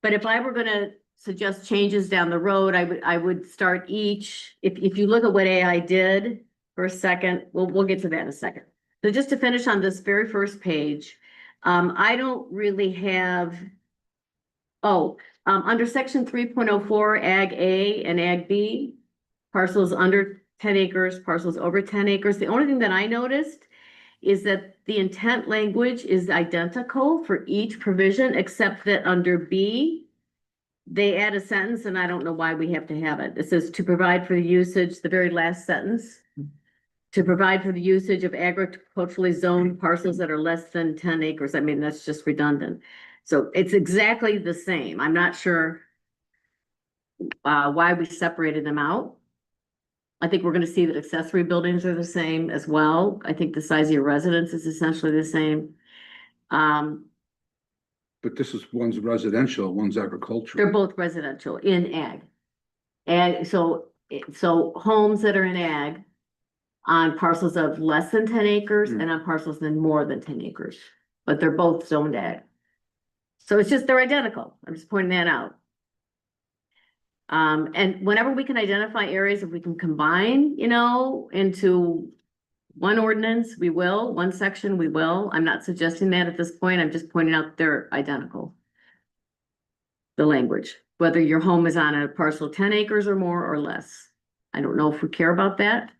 if I were gonna suggest changes down the road, I would start each, if you look at what AI did for a second, we'll get to that in a second. So just to finish on this very first page, I don't really have. Under section 3.04, Ag A and Ag B, parcels under 10 acres, parcels over 10 acres. The only thing that I noticed is that the intent language is identical for each provision, except that under B, they add a sentence, and I don't know why we have to have it. It says to provide for the usage, the very last sentence. To provide for the usage of agriculturally zoned parcels that are less than 10 acres. I mean, that's just redundant. So it's exactly the same. I'm not sure why we separated them out. I think we're gonna see that accessory buildings are the same as well. I think the size of your residence is essentially the same. But this is, one's residential, one's agricultural. They're both residential in ag. And so homes that are in ag on parcels of less than 10 acres and on parcels than more than 10 acres, but they're both zoned ag. So it's just, they're identical. I'm just pointing that out. And whenever we can identify areas, if we can combine, into one ordinance, we will, one section, we will. I'm not suggesting that at this point. I'm just pointing out they're identical. The language, whether your home is on a parcel 10 acres or more or less. I don't know if we care about that.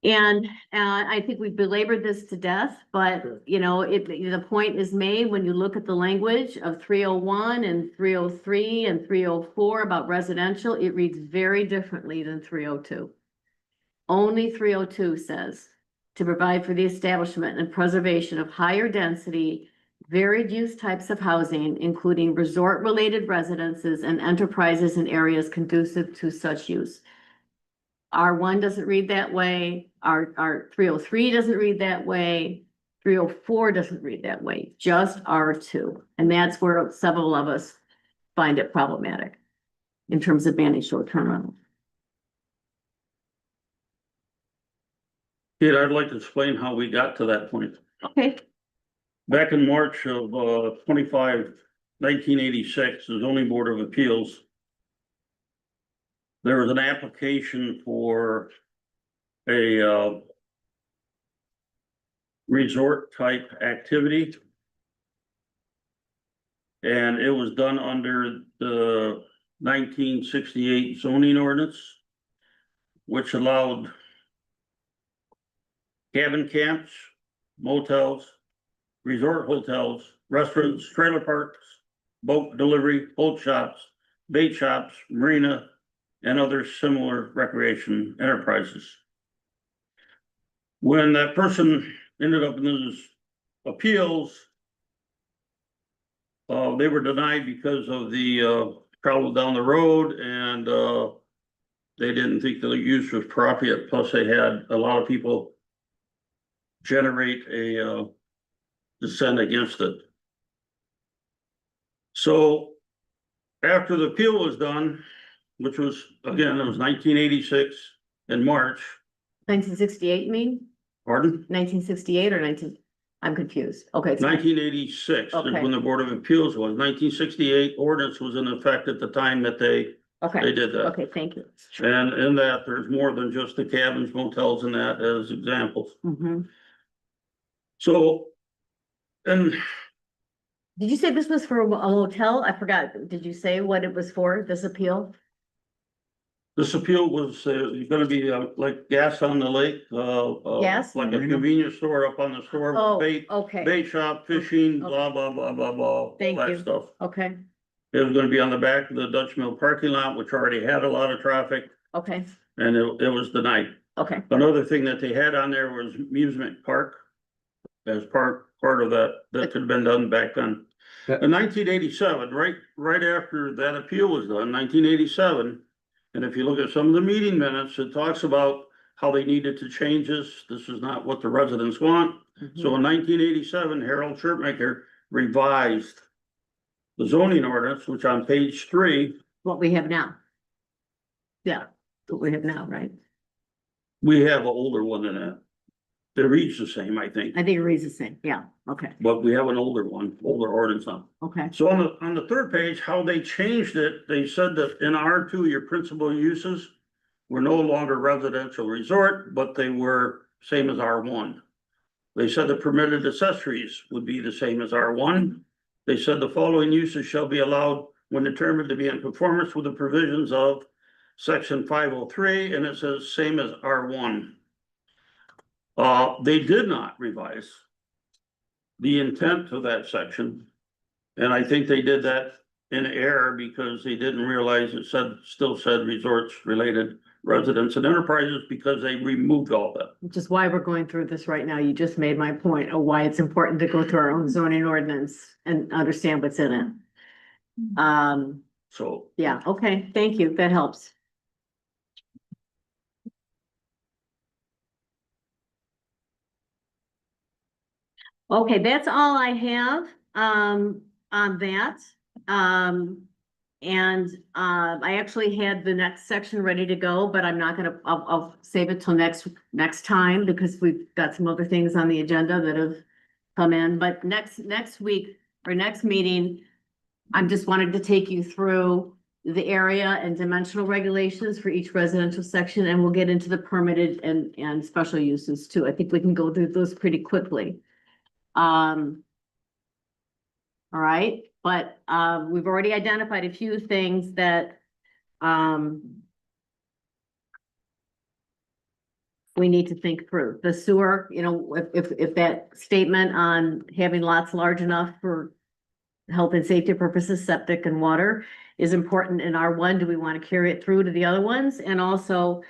And I think we've belabored this to death, but Sure. the point is made when you look at the language of 301 and 303 and 304 about residential, it reads very differently than 302. Only 302 says to provide for the establishment and preservation of higher density, varied use types of housing, including resort-related residences and enterprises in areas conducive to such use. R1 doesn't read that way, our 303 doesn't read that way, 304 doesn't read that way, just R2. And that's where several of us find it problematic in terms of banning short-term rental. Kate, I'd like to explain how we got to that point. Okay, Back in March of 1986, the zoning board of appeals. There was an application for a resort type activity. And it was done under the 1968 zoning ordinance, which allowed cabin camps, motels, resort hotels, restaurants, trailer parks, boat delivery, boat shops, bait shops, marina, and other similar recreation enterprises. When that person ended up in those appeals, they were denied because of the travel down the road, and they didn't think the use was appropriate, plus they had a lot of people generate a dissent against it. So after the appeal was done, which was, again, it was 1986 in March, 1968, you mean? pardon? 1968 or 19, I'm confused. Okay. it's fine. 1986 is Okay. when the Board of Appeals was. 1968 ordinance was in effect at the time that they Okay, did that. okay, thank you. And in that, there's more than just the cabins, motels and that as examples. Mhm. So, and Did you say this was for a motel? I forgot. Did you say what it was for, this appeal? this appeal was gonna be like gas on the lake, Gas? like a convenience store up on the store, Oh, bait, okay, bait shop, fishing, Okay. blah, blah, blah, blah, blah, all Thank that you. stuff. okay, It was gonna be on the back of the Dutch Mill parking lot, which already had a lot of traffic, okay, and it was denied. okay. Another thing that they had on there was amusement park. As part of that could have been done back then. Yeah. In 1987, right after that appeal was done, 1987. And if you look at some of the meeting minutes, it talks about how they needed to change this. This is not what the residents want. So in 1987, Harold Chirpmaker revised the zoning ordinance, which on page 3, What we have now. Yeah, what we have now, right? we have an older one than that. It reads the same, I think, I think it reads the same. Yeah, okay, but we have an older one, older ordinance on. okay, So on the third page, how they changed it, they said that in R2, your principal uses were no longer residential resort, but they were same as R1. They said the permitted accessories would be the same as R1. They said the following uses shall be allowed when determined to be in conformance with the provisions of section 503, and it says same as R1. They did not revise the intent of that section. And I think they did that in error because they didn't realize it still said resorts related residents and enterprises because they removed all that. which is why we're going through this right now. You just made my point of why it's important to go through our own zoning ordinance and understand what's in it. So Yeah, okay, thank you. That helps. Okay, that's all I have, on that. I actually had the next section ready to go, but I'm not gonna, I'll save it till next time because we've got some other things on the agenda that have come in, but next week or next meeting, I'm just wanted to take you through the area and dimensional regulations for each residential section, and we'll get into the permitted and special uses too. I think we can go through those pretty quickly. All right, but we've already identified a few things that we need to think through. The sewer, you know, if that statement on having lots large enough for health and safety purposes, septic and water is important in R1, do we want to carry it through to the other ones? And also,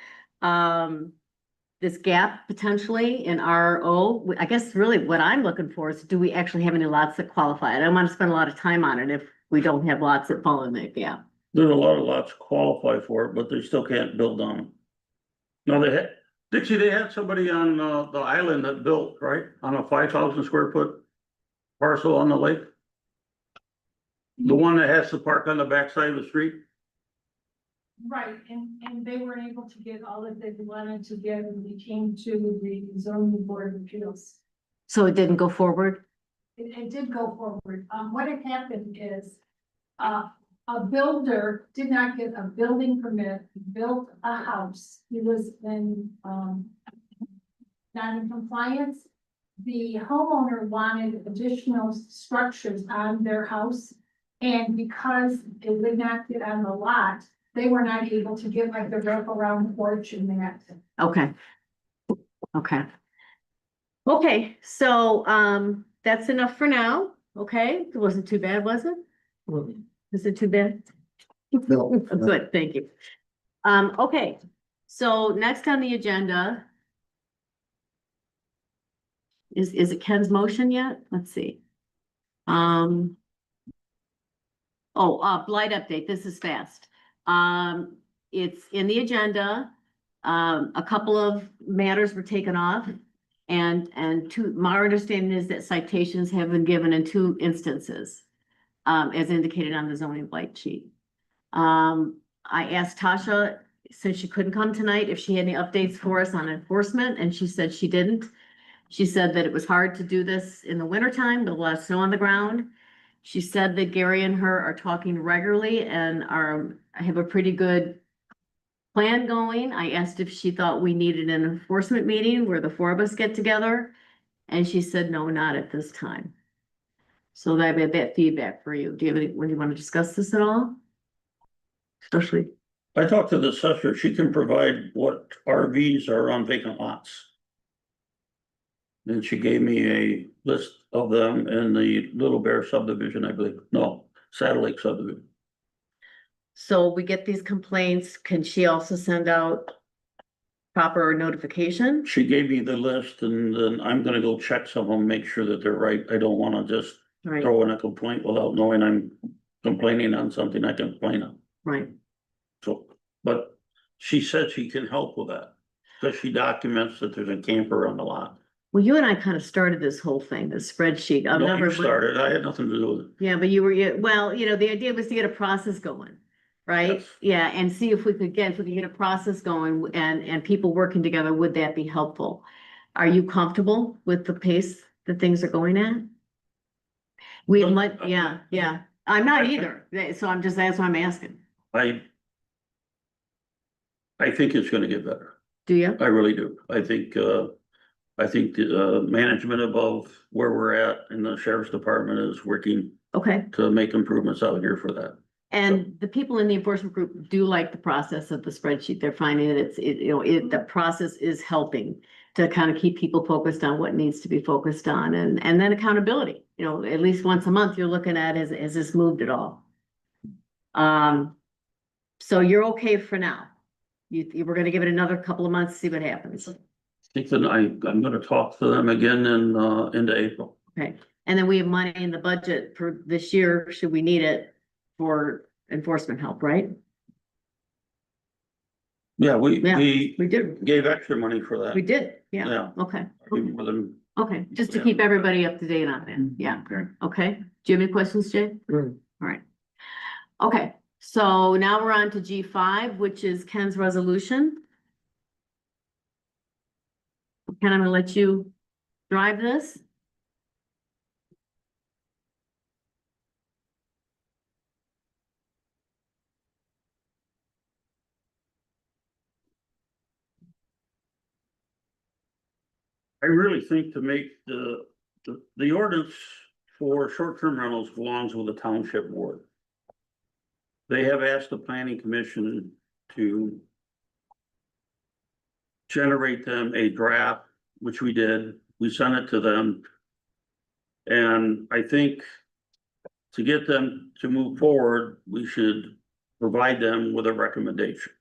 this gap potentially in RO, I guess really what I'm looking for is, do we actually have any lots that qualify? I don't want to spend a lot of time on it if we don't have lots that fall in that gap. there's a lot of lots qualify for it, but they still can't build on them. No, Dixie, they had somebody on the island that built, right, on a 5,000 square foot parcel on the lake. The one that has the park on the backside of the street. Right, and they were able to get all that they wanted to get when we came to the zoning board of appeals. So it didn't go forward? It did go forward. What had happened is, a builder did not get a building permit, built a house. He was in, not in compliance. The homeowner wanted additional structures on their house. And because it would not fit on the lot, they were not able to get like the wraparound porch and that. Okay. Okay. Okay, so, that's enough for now, okay? It wasn't too bad, was it? Is it too bad? No. Good, thank you. Okay, so next on the agenda. Is it Ken's motion yet? Let's see. Oh, blight update, this is fast. It's in the agenda. A couple of matters were taken off. And two, my understanding is that citations have been given in 2 instances. As indicated on the zoning blight sheet. I asked Tasha, since she couldn't come tonight, if she had any updates for us on enforcement, and she said she didn't. She said that it was hard to do this in the wintertime, with a lot of snow on the ground. She said that Gary and her are talking regularly and have a pretty good plan going. I asked if she thought we needed an enforcement meeting where the 4 of us get together, and she said, no, not at this time. So that I have that feedback for you. Do you have any, would you want to discuss this at all? Especially, I talked to the assessor, she can provide what RVs are on vacant lots. Then she gave me a list of them in the Little Bear subdivision, I believe, no, Saddle Lake subdivision. so we get these complaints, can she also send out proper notification? She gave me the list and then I'm gonna go check some of them, make sure that they're right. I don't wanna just Right, throw in a complaint without knowing I'm complaining on something I can complain on. right. So, but she said she can help with that, because she documents that there's a camper on the lot. Well, you and I kind of started this whole thing, this spreadsheet. I've No, never. you started, I had nothing to do with it. Yeah, but you were, well, the idea was to get a process going, right? Yes. Yeah, and see if we could get a process going and people working together, would that be helpful? Are you comfortable with the pace that things are going at? We might, yeah, I'm not either, so that's why I'm asking. I think it's gonna get better. Do you? I really do. I think the management above where we're at in the sheriff's department is working Okay, to make improvements out here for that. and the people in the enforcement group do like the process of the spreadsheet. They're finding that the process is helping to kind of keep people focused on what needs to be focused on, and then accountability, at least once a month, you're looking at, has this moved at all? So you're okay for now? You were gonna give it another couple of months, see what happens, I think that I'm gonna talk to them again into April. okay? And then we have money in the budget for this year, should we need it, for enforcement help, right? Yeah, We we did, gave extra money for that. we did, yeah, Yeah. okay. More than- Okay, just to Yeah. keep everybody up to date on that, yeah, okay. Do you have any questions, Jay? Mm. All right. Okay, so now we're on to G5, which is Ken's resolution. Ken, I'm gonna let you drive this. I really think to make the ordinance for short-term rentals belongs with the township board. They have asked the planning commission to generate them a draft, which we did. We sent it to them. And I think to get them to move forward, we should provide them with a recommendation.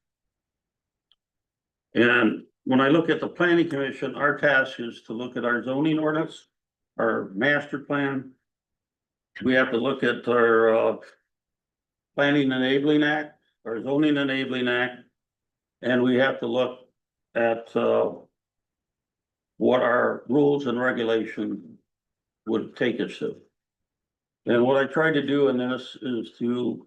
And when I look at the planning commission, our task is to look at our zoning ordinance, our master plan. We have to look at our planning enabling act, our zoning enabling act. And we have to look at what our rules and regulation would take us to. And what I tried to do in this is to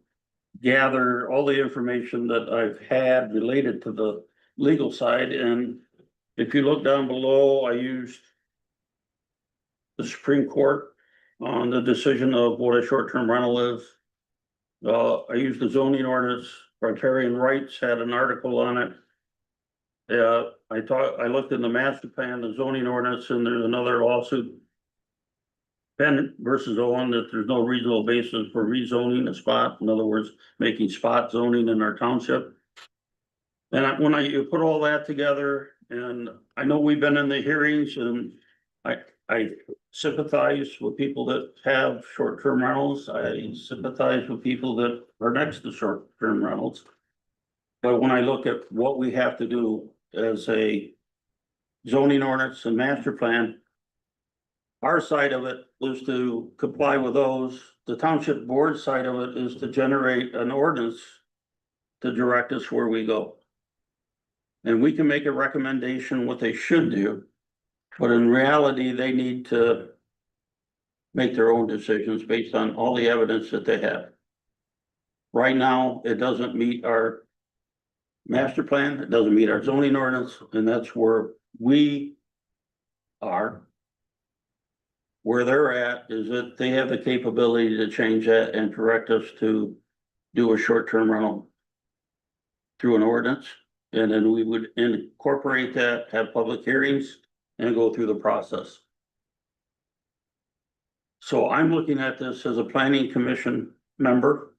gather all the information that I've had related to the legal side, and if you look down below, I used the Supreme Court on the decision of what a short-term rental is. I used the zoning ordinance, riparian rights had an article on it. I looked in the master plan, the zoning ordinance, and there's another lawsuit Penn versus Owen, that there's no reasonable basis for rezoning a spot, in other words, making spot zoning in our township. And you put all that together, and I know we've been in the hearings, and I sympathize with people that have short-term rentals. I sympathize with people that are next to short-term rentals. But when I look at what we have to do as a zoning ordinance and master plan, our side of it is to comply with those. The township board side of it is to generate an ordinance to direct us where we go. And we can make a recommendation what they should do, but in reality, they need to make their own decisions based on all the evidence that they have. Right now, it doesn't meet our master plan, it doesn't meet our zoning ordinance, and that's where we are. Where they're at is that they have the capability to change that and direct us to do a short-term rental through an ordinance. And then we would incorporate that, have public hearings, and go through the process. So I'm looking at this as a planning commission member.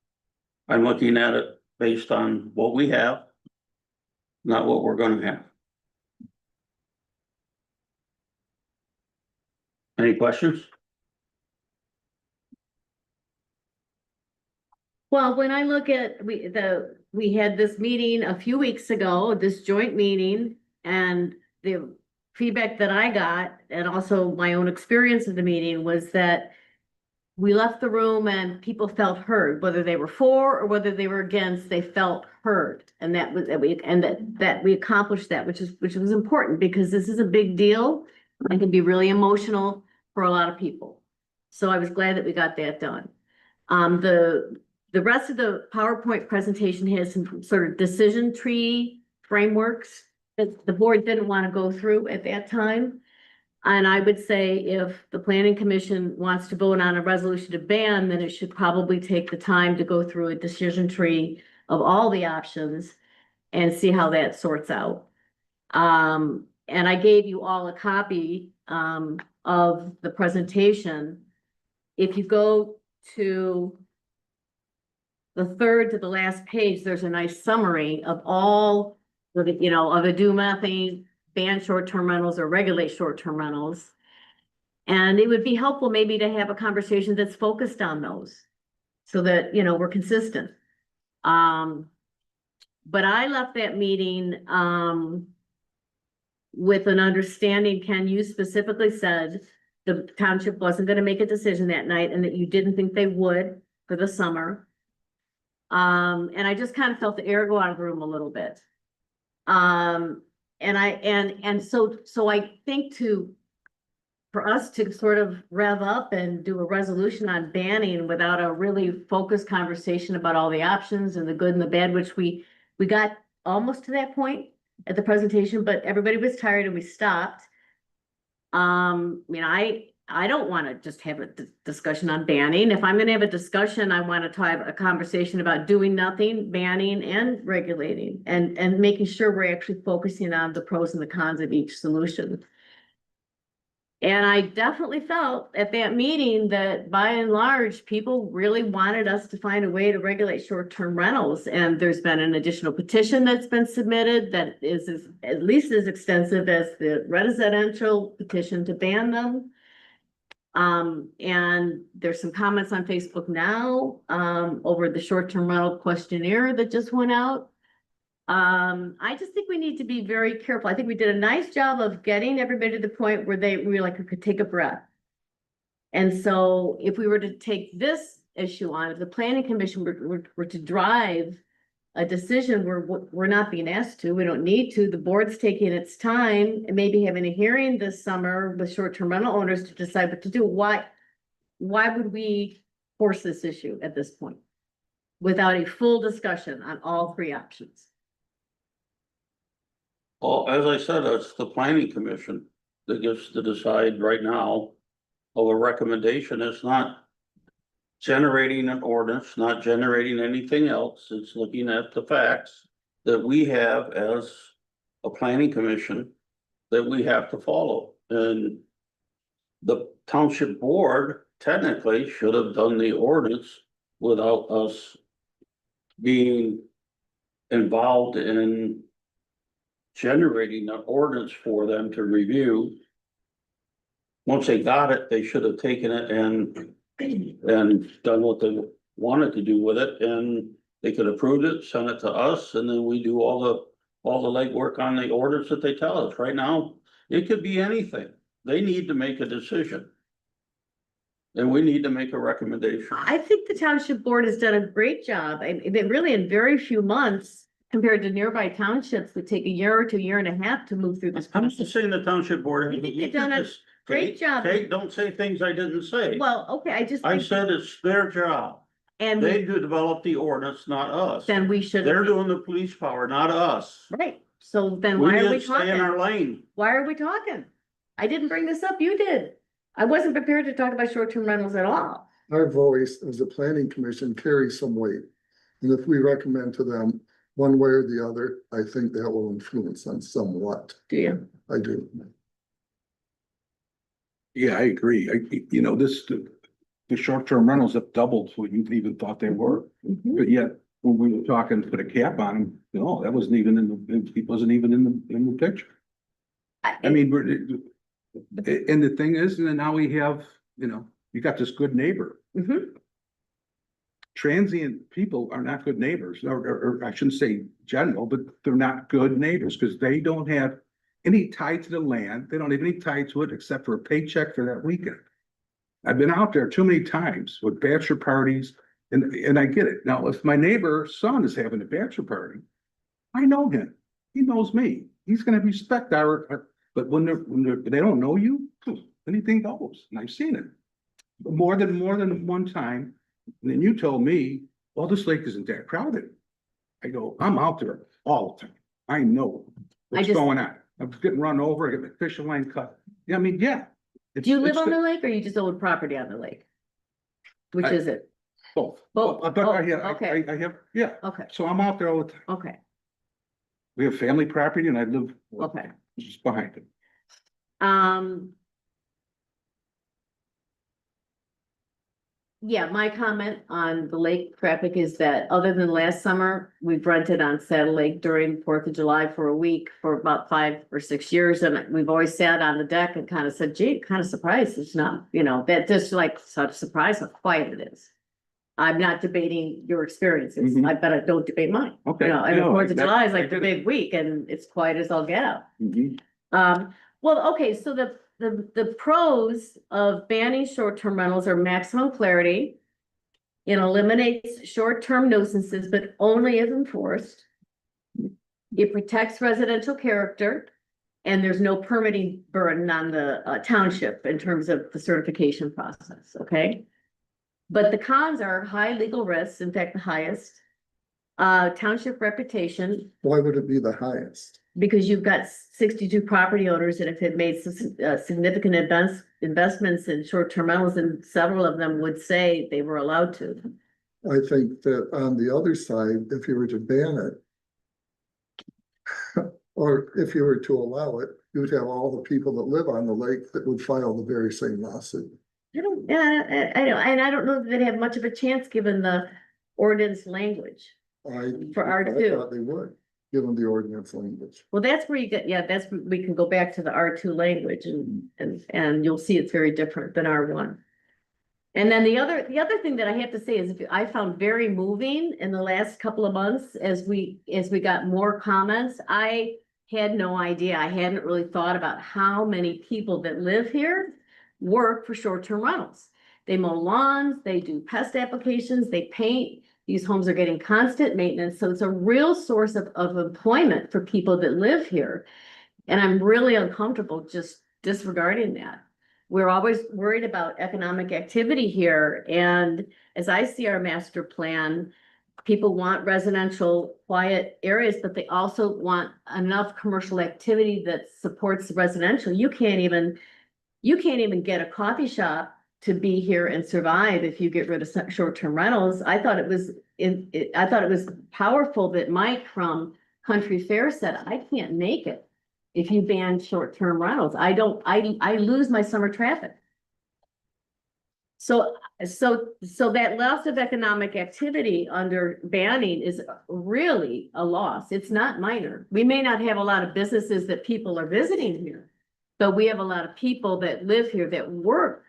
I'm looking at it based on what we have, not what we're gonna have. Any questions? Well, when I look at, we had this meeting a few weeks ago, this joint meeting, and the feedback that I got, and also my own experience of the meeting, was that we left the room and people felt heard, whether they were for or whether they were against, they felt heard. And that was, that we accomplished that, which was important, because this is a big deal and can be really emotional for a lot of people. So I was glad that we got that done. The rest of the PowerPoint presentation has some sort of decision tree frameworks that the board didn't want to go through at that time. And I would say if the planning commission wants to vote on a resolution to ban, then it should probably take the time to go through a decision tree of all the options and see how that sorts out. And I gave you all a copy of the presentation. If you go to the third to the last page, there's a nice summary of all of the, of the do nothing, ban short-term rentals or regulate short-term rentals. And it would be helpful maybe to have a conversation that's focused on those so that, we're consistent. But I left that meeting with an understanding, Ken, you specifically said the township wasn't going to make a decision that night and that you didn't think they would for the summer. And I just kind of felt the air go out of the room a little bit. So I think for us to sort of rev up and do a resolution on banning without a really focused conversation about all the options and the good and the bad, which we got almost to that point at the presentation, but everybody was tired and we stopped. I don't want to just have a discussion on banning. If I'm going to have a discussion, I want to have a conversation about doing nothing, banning and regulating, and making sure we're actually focusing on the pros and the cons of each solution. And I definitely felt at that meeting that by and large, people really wanted us to find a way to regulate short-term rentals. And there's been an additional petition that's been submitted that is at least as extensive as the residential petition to ban them. And there's some comments on Facebook now, over the short-term rental questionnaire that just went out. I just think we need to be very careful. I think we did a nice job of getting everybody to the point where we could take a breath. And so if we were to take this issue on, if the planning commission were to drive a decision where we're not being asked to, we don't need to, the board's taking its time and maybe having a hearing this summer with short-term rental owners to decide what to do. Why would we force this issue at this point without a full discussion on all three options? Well, as I said, it's the planning commission that gets to decide right now of a recommendation. It's not generating an ordinance, not generating anything else. It's looking at the facts that we have as a planning commission that we have to follow. And the township board technically should have done the ordinance without us being involved in generating an ordinance for them to review. Once they got it, they should have taken it and done what they wanted to do with it, and they could approve it, send it to us, and then we do all the legwork on the orders that they tell us. Right now, it could be anything. They need to make a decision. And we need to make a recommendation. I think the township board has done a great job. They really in very few months compared to nearby townships would take a year or 2, year and a half to move through this I'm just process. saying the township board. I think they've done a great job. Kate, don't say things I didn't say. Well, okay, I just. I think- said it's their job. And They do develop the ordinance, not us. then we should. They're doing the police power, not us. Right, so then We why need are we to stay in our talking? lane. Why are we talking? I didn't bring this up, you did. I wasn't prepared to talk about short-term rentals at all. Our voice as a planning commission carries some weight. And if we recommend to them one way or the other, I think that will influence them somewhat. Do you? I do. Yeah, I agree. The short-term rentals have doubled what you even thought they were. Mhm. But yet, when we were talking to put a cap on them, no, that wasn't even it wasn't even in the picture. I mean, and the thing is, and then now we have, you got this good neighbor. Mhm. Transient people are not good neighbors, or I shouldn't say general, but they're not good neighbors because they don't have any tie to the land. They don't have any tie to it except for a paycheck for that weekend. I've been out there too many times with bachelor parties and I get it. Now, if my neighbor's son is having a bachelor party, I know him. He knows me. He's gonna respect but when they don't know you, anything goes. And I've seen it. More than one time. And then you told me, well, this lake isn't that crowded. I go, I'm out there all the time. I know what's just- going on. I'm getting run over, I get my fishing line cut. Yeah, I mean, yeah. Do you live on the lake or you just own property on the lake? Which I- is it? Both. Both. But Okay. I have, yeah. Okay, So I'm out there all the time. okay, We have family property and I live okay. just behind it. Yeah, my comment on the lake traffic is that other than last summer, we've rented on Saddle Lake during 4th of July for a week for about 5 or 6 years. And we've always sat on the deck and kind of said, gee, kind of surprised it's not, that just like such a surprise how quiet it is. I'm not debating your experiences. Mhm. I bet I don't debate mine. Okay. And No, 4th of July is I like the get it. big week and it's quiet as all get out. Mhm. Well, okay, so the pros of banning short-term rentals are maximum clarity. It eliminates short-term nuisances, but only if enforced. It protects residential character. And there's no permitting burden on the township in terms of the certification process, okay? But the cons are high legal risks, in fact, the highest. Township reputation, Why would it be the highest? because you've got 62 property owners and if it made significant investments in short-term rentals, and several of them would say they were allowed to. I think that on the other side, if you were to ban it, or if you were to allow it, you would have all the people that live on the lake that would file the very same lawsuit. I don't know that they'd have much of a chance given the ordinance language. For I R2. thought they would, given the ordinance language. Well, that's where you get, we can go back to the R2 language and you'll see it's very different than R1. And then the other thing that I have to say is I found very moving in the last couple of months as we got more comments. I had no idea. I hadn't really thought about how many people that live here work for short-term rentals. They mow lawns, they do pest applications, they paint. These homes are getting constant maintenance, so it's a real source of employment for people that live here. And I'm really uncomfortable just disregarding that. We're always worried about economic activity here, and as I see our master plan, people want residential quiet areas, but they also want enough commercial activity that supports the residential. You can't even get a coffee shop to be here and survive if you get rid of short-term rentals. I thought it was powerful that Mike from Country Fair said, I can't make it if you ban short-term rentals. I lose my summer traffic. So that loss of economic activity under banning is really a loss. It's not minor. We may not have a lot of businesses that people are visiting here, but we have a lot of people that live here that work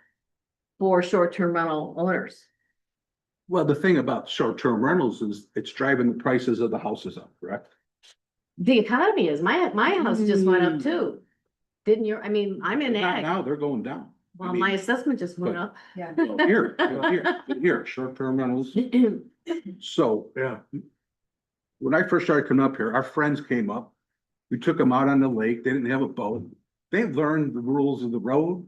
for short-term rental owners. Well, the thing about short-term rentals is it's driving the prices of the houses up, correct? The economy is, my house just went up too. Didn't your, I mean, I'm in Not ag. now, they're going down. I Well, mean, my assessment just went but- up. well, here, short-term rentals. So Yeah, when I first started coming up here, our friends came up. We took them out on the lake. They didn't have a boat. They learned the rules of the road.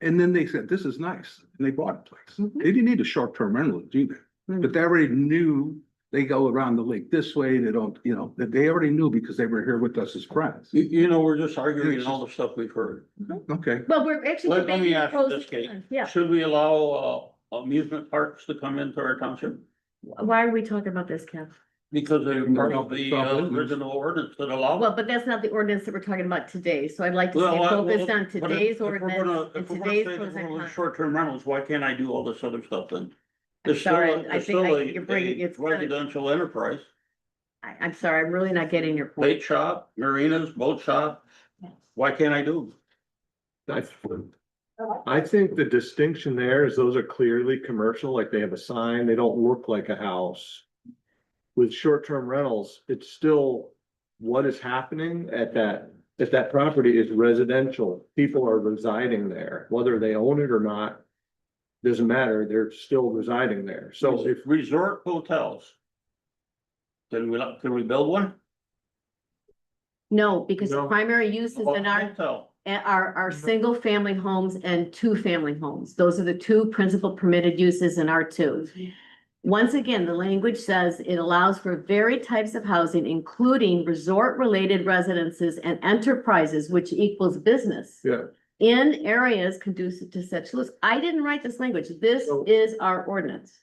And then they said, this is nice. And they bought a place. Mhm. They didn't need a short-term rental to do that. Mhm. But they already knew they go around the lake this way. They don't, that they already knew because they were here with us as friends. We're just arguing all the stuff we've heard. Okay. Well, we're actually. Let me debating the ask you pros this, and Kate. cons. Yeah, Should we allow amusement parks to come into our township? why are we talking about this, Kev? Because they're part of the No. original ordinance that allow. Well, but that's not the ordinance that we're talking about today, so I'd like to Well, stay focused on but if- today's if we're ordinance gonna- and If we're gonna today's say pros that and we're cons. short-term rentals, why can't I do all this other stuff then? I'm It's still, sorry, a- I it's think still you're bringing, a it's, residential enterprise. I'm sorry, I'm really not getting your point. Bait shop, marinas, boat shop, why can't I do? I think the distinction there is those are clearly commercial, like they have a sign, they don't look like a house. With short-term rentals, it's still what is happening at that, if that property is residential, people are residing there, whether they own it or not. Doesn't matter, they're still residing there, so if, Resort hotels. Can we build one? No, because the No. primary uses in our, Hotel. are single-family homes and two-family homes. Those are the two principal permitted uses in R two. Once again, the language says it allows for varied types of housing, including resort-related residences and enterprises, which equals business. yeah. In areas conducive to such use. I didn't write this language. This So- is our ordinance.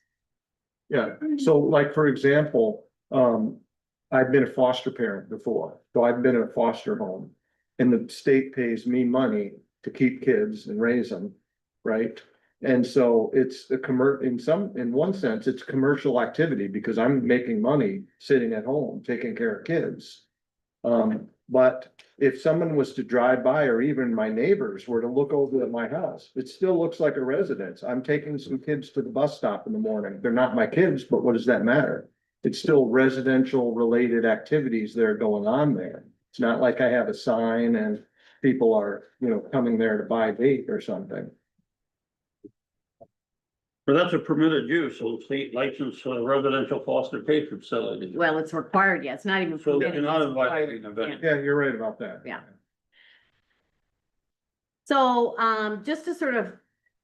Yeah, so like, for example, I've been a foster parent before, so I've been in a foster home. And the state pays me money to keep kids and raise them, right? And so it's a in one sense, it's commercial activity because I'm making money sitting at home, taking care of kids. But if someone was to drive by, or even my neighbors were to look over at my house, it still looks like a residence. I'm taking some kids to the bus stop in the morning. They're not my kids, but what does that matter? It's still residential related activities that are going on there. It's not like I have a sign and people are, coming there to buy bait or something. But that's a permitted use, so state license residential foster care facility. Well, it's required, yeah, it's not even So permitted. you're not it's required, inviting them, but- yeah. Yeah, you're right about that. Yeah. So, just to sort of,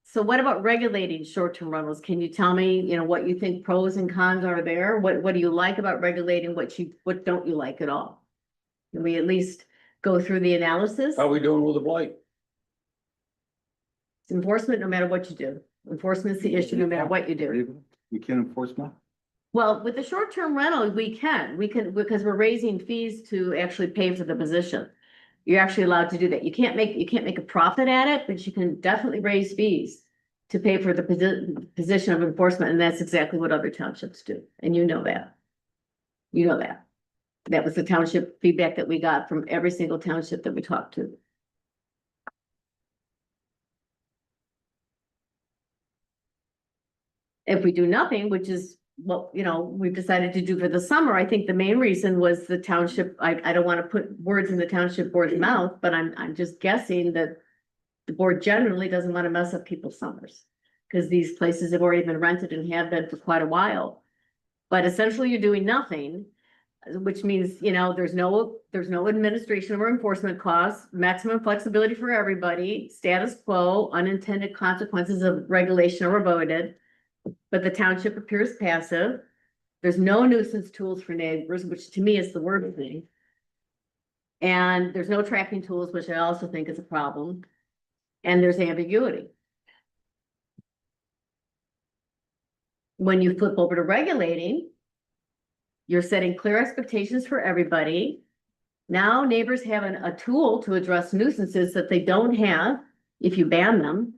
so what about regulating short-term rentals? Can you tell me, what you think pros and cons are there? What do you like about regulating? What don't you like at all? Can we at least go through the analysis? How we doing with the blight? It's enforcement, no matter what you do. Enforcement's the issue, no matter what you do. We can't enforce that? Well, with the short-term rental, we can, because we're raising fees to actually pay for the position. You're actually allowed to do that. You can't make a profit at it, but you can definitely raise fees to pay for the position of enforcement, and that's exactly what other townships do, and you know that. You know that. That was the township feedback that we got from every single township that we talked to. If we do nothing, which is what, we've decided to do for the summer, I think the main reason was the township, I don't want to put words in the township board's mouth, but I'm just guessing that the board generally doesn't want to mess up people's summers. Because these places have already been rented and have been for quite a while. But essentially you're doing nothing, which means, there's no administration or enforcement costs, maximum flexibility for everybody, status quo, unintended consequences of regulation are avoided. But the township appears passive. There's no nuisance tools for neighbors, which to me is the worst thing. And there's no tracking tools, which I also think is a problem. And there's ambiguity. When you flip over to regulating, you're setting clear expectations for everybody. Now neighbors have a tool to address nuisances that they don't have if you ban them.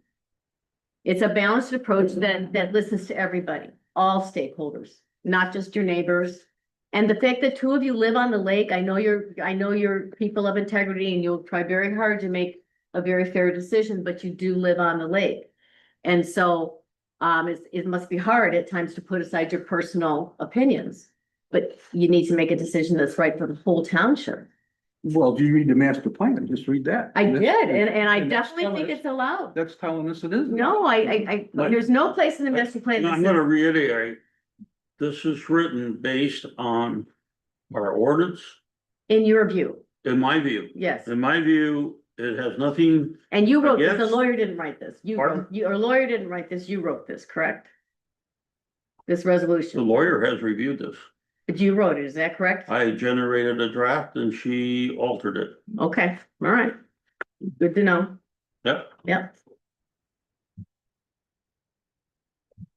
It's a balanced approach that listens to everybody, all stakeholders, not just your neighbors. And the fact that two of you live on the lake, I know you're people of integrity and you'll try very hard to make a very fair decision, but you do live on the lake. And so, it must be hard at times to put aside your personal opinions, but you need to make a decision that's right for the whole township. Well, do you read the master plan? Just read that. I did, and I And that's definitely telling think us- it's allowed. That's telling us it is. No, there's no place in the master plan. that I'm says- gonna reiterate, this is written based on our ordinance, In your view, in my view. yes. In my view, it has nothing, And you wrote this, the Yes. lawyer didn't write this. Pardon? Your lawyer didn't write this, you wrote this, correct? This the resolution, lawyer has reviewed this. but you wrote it, is that correct? I generated a draft and she altered it. Okay, all right. Good to know. Yep. Yep.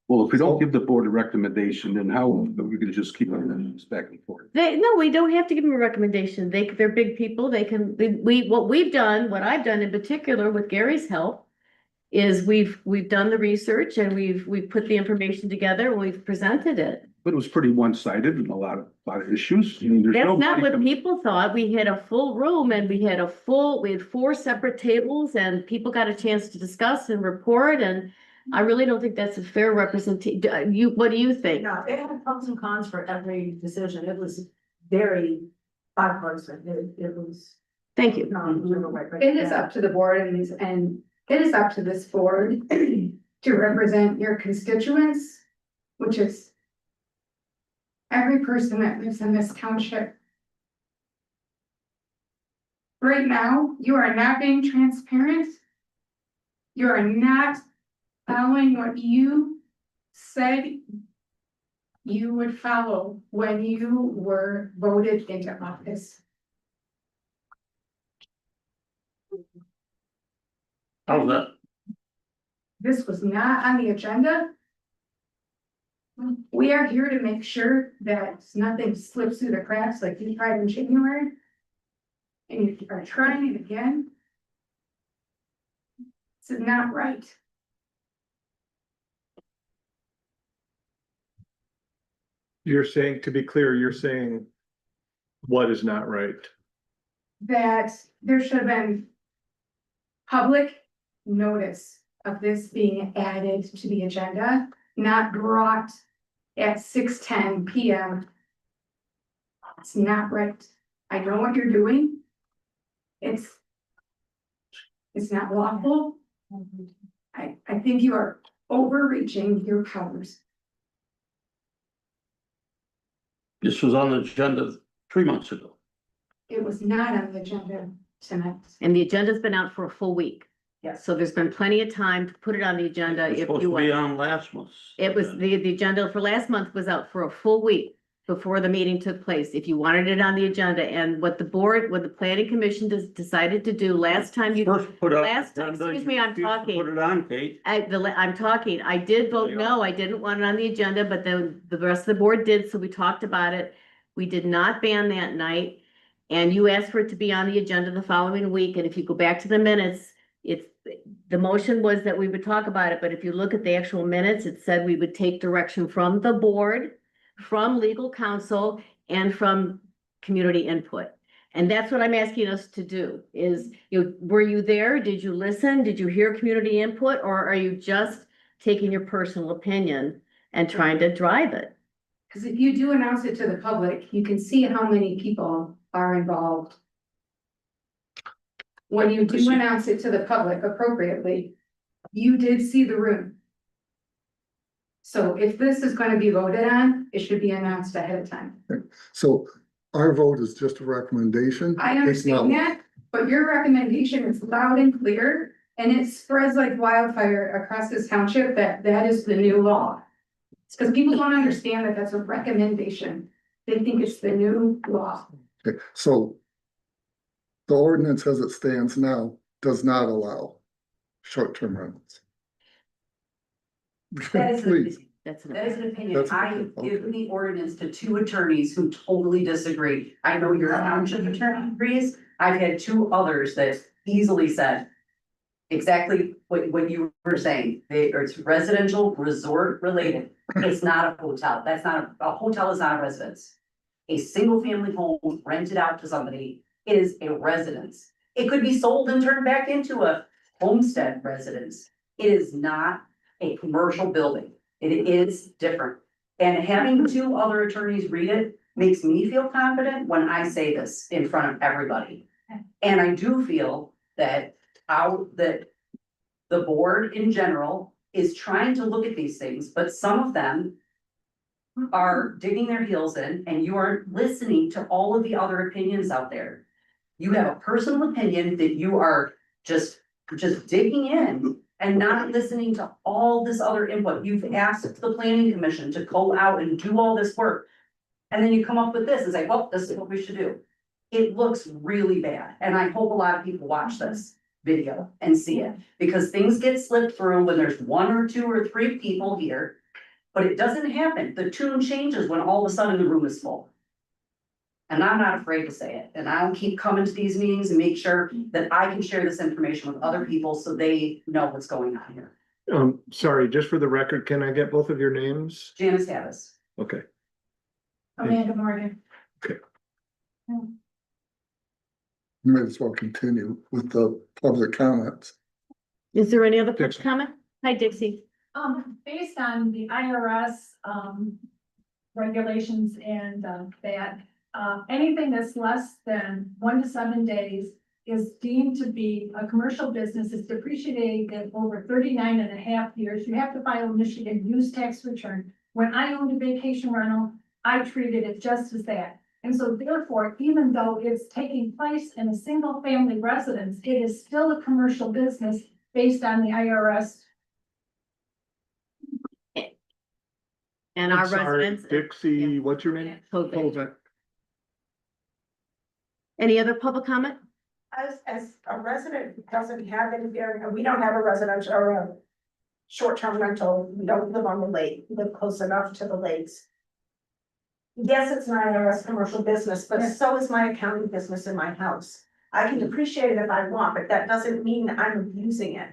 Well, if we don't give the board a recommendation, then how are we gonna just keep on this back and forth? No, we don't have to give them a recommendation. they're big people. They can, what I've done in particular with Gary's help is we've done the research and we've put the information together and we've presented it. But it was pretty one-sided and a lot of issues. I mean, there's That's not nobody what com- people thought. We had a full room and we had 4 separate tables and people got a chance to discuss and report, and I really don't think that's a fair representation. What do you think? No, it had pros and cons for every decision. It was very bipartisan. It was. Thank you. It is up to the board and it is up to this board to represent your constituents, which is every person that lives in this township. Right now, you are not being transparent. You are not following what you said you would follow when you were voted into office. How's that? This was not on the agenda. We are here to make sure that nothing slips through the cracks like you tried in January. And you are trying it again. This is not right. You're saying, to be clear, you're saying what is not right? That there should have been public notice of this being added to the agenda, not brought at 6:10 PM. It's not right. I know what you're doing. It's not lawful. I think you are overreaching your powers. This was on the agenda 3 months ago. It was not on the agenda tonight. And the agenda's been out for a full week. Yes. So there's been plenty of time to put it on the agenda It was if supposed you to be want. on last month. It was, the agenda for last month was out for a full week before the meeting took place. If you wanted it on the agenda, and what the planning commission decided to do last time you. First put up. Last time- excuse me, I'm you refused to talking. Put it on, Kate. I'm talking, I did vote There you no, I didn't want it on the agenda, but then the rest of the board did, so we talked about it. We did not ban that night, and you asked for it to be on the agenda the following week, and if you go back to the minutes, the motion was that we would talk about it, but if you look at the actual minutes, it said we would take direction from the board, from legal counsel, and from community input. And that's what I'm asking us to do, is, were you there? Did you listen? Did you hear community input? Or are you just taking your personal opinion and trying to drive it? Because if you do announce it to the public, you can see how many people are involved. When you do announce it to the public appropriately, you did see the room. So if this is going to be voted on, it should be announced ahead of time. So our vote is just a recommendation. I It's not- understand that, but your recommendation is loud and clear, and it spreads like wildfire across this township that is the new law. It's because people don't understand that that's a recommendation. They think it's the new law. Okay, so the ordinance as it stands now does not allow short-term rentals. That is an Please, opinion. That's That is an an opinion. That's I okay. give the ordinance to 2 attorneys who totally disagree. I know your township attorney agrees. I've had 2 others that easily said, exactly what you were saying. It's residential resort related. It's not a hotel. That's not, a hotel is not a residence. A single family home rented out to somebody is a residence. It could be sold and turned back into a homestead residence. It is not a commercial building. It is different. And having two other attorneys read it makes me feel confident when I say this in front of everybody. And I do feel that that the board in general is trying to look at these things, but some of them are digging their heels in, and you aren't listening to all of the other opinions out there. You have a personal opinion that you are just digging in and not listening to all this other input. You've asked the planning commission to go out and do all this work. And then you come up with this and say, well, this is what we should do. It looks really bad, and I hope a lot of people watch this video and see it, because things get slipped through when there's one or two or three people here. But it doesn't happen. The tune changes when all of a sudden the room is full. And I'm not afraid to say it, and I'll keep coming to these meetings and make sure that I can share this information with other people so they know what's going on here. Sorry, just for the record, can I get both of your names? Janice Havis. Okay. Amanda Morgan. You might as well continue with the public comments. Is there any other public Dixie. comment? Hi, Dixie. Based on the IRS, regulations and, that, anything that's less than 1 to 7 days is deemed to be a commercial business. It's depreciated over 39.5 years. You have to file a Michigan use tax return. When I owned a vacation rental, I treated it just as that. And so therefore, even though it's taking place in a single family residence, it is still a commercial business based on the IRS. And I'm our sorry, residents. Dixie, what's your name? COVID. Kovac. Any other public comment? As a resident who doesn't have any, we don't have a residential or a short-term rental, we don't live on the lake, we live close enough to the lakes. Yes, it's an IRS commercial business, but so is my accounting business in my house. I can depreciate it if I want, but that doesn't mean I'm abusing it.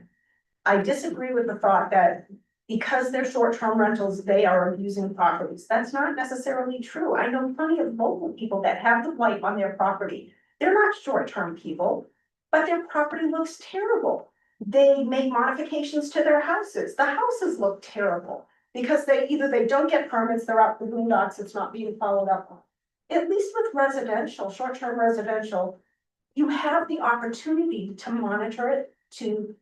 I disagree with the thought that because they're short-term rentals, they are abusing properties. That's not necessarily true. I know plenty of local people that have the blight on their property. They're not short-term people, but their property looks terrible. They make modifications to their houses. The houses look terrible because they don't get permits, they're out the boondocks, it's not being followed up on. At least with residential, short-term residential, you have the opportunity to monitor it, to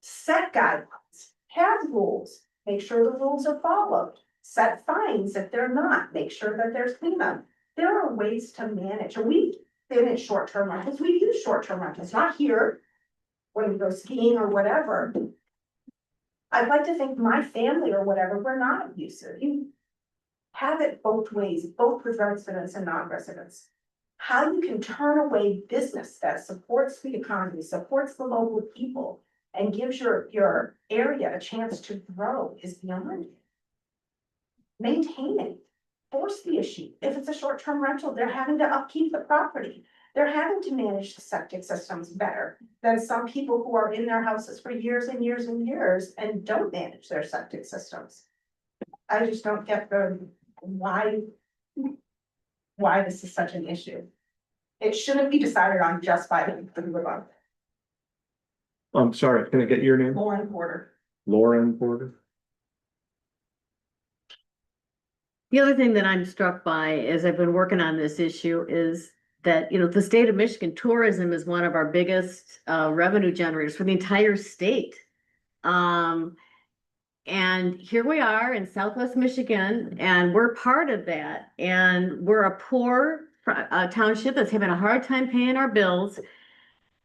set guidelines, have rules, make sure the rules are followed, set fines if they're not, make sure that there's cleanup. There are ways to manage, and we've been in short-term rentals, we use short-term rentals, not here, when we go skiing or whatever. I'd like to think my family or whatever, we're not abusive. You have it both ways, both with residents and non-residents. How you can turn away business that supports the economy, supports the local people, and gives your area a chance to grow is beyond you. Maintain it, force the issue. If it's a short-term rental, they're having to upkeep the property. They're having to manage the septic systems better than some people who are in their houses for years and years and years and don't manage their septic systems. I just don't get why this is such an issue. It shouldn't be decided on just by the above. I'm sorry, can I get your name? Lauren Porter. Lauren Porter? The other thing that I'm struck by as I've been working on this issue is that, you know, the state of Michigan, tourism is one of our biggest revenue generators for the entire state. And here we are in Southwest Michigan, and we're part of that. And we're a poor township that's having a hard time paying our bills.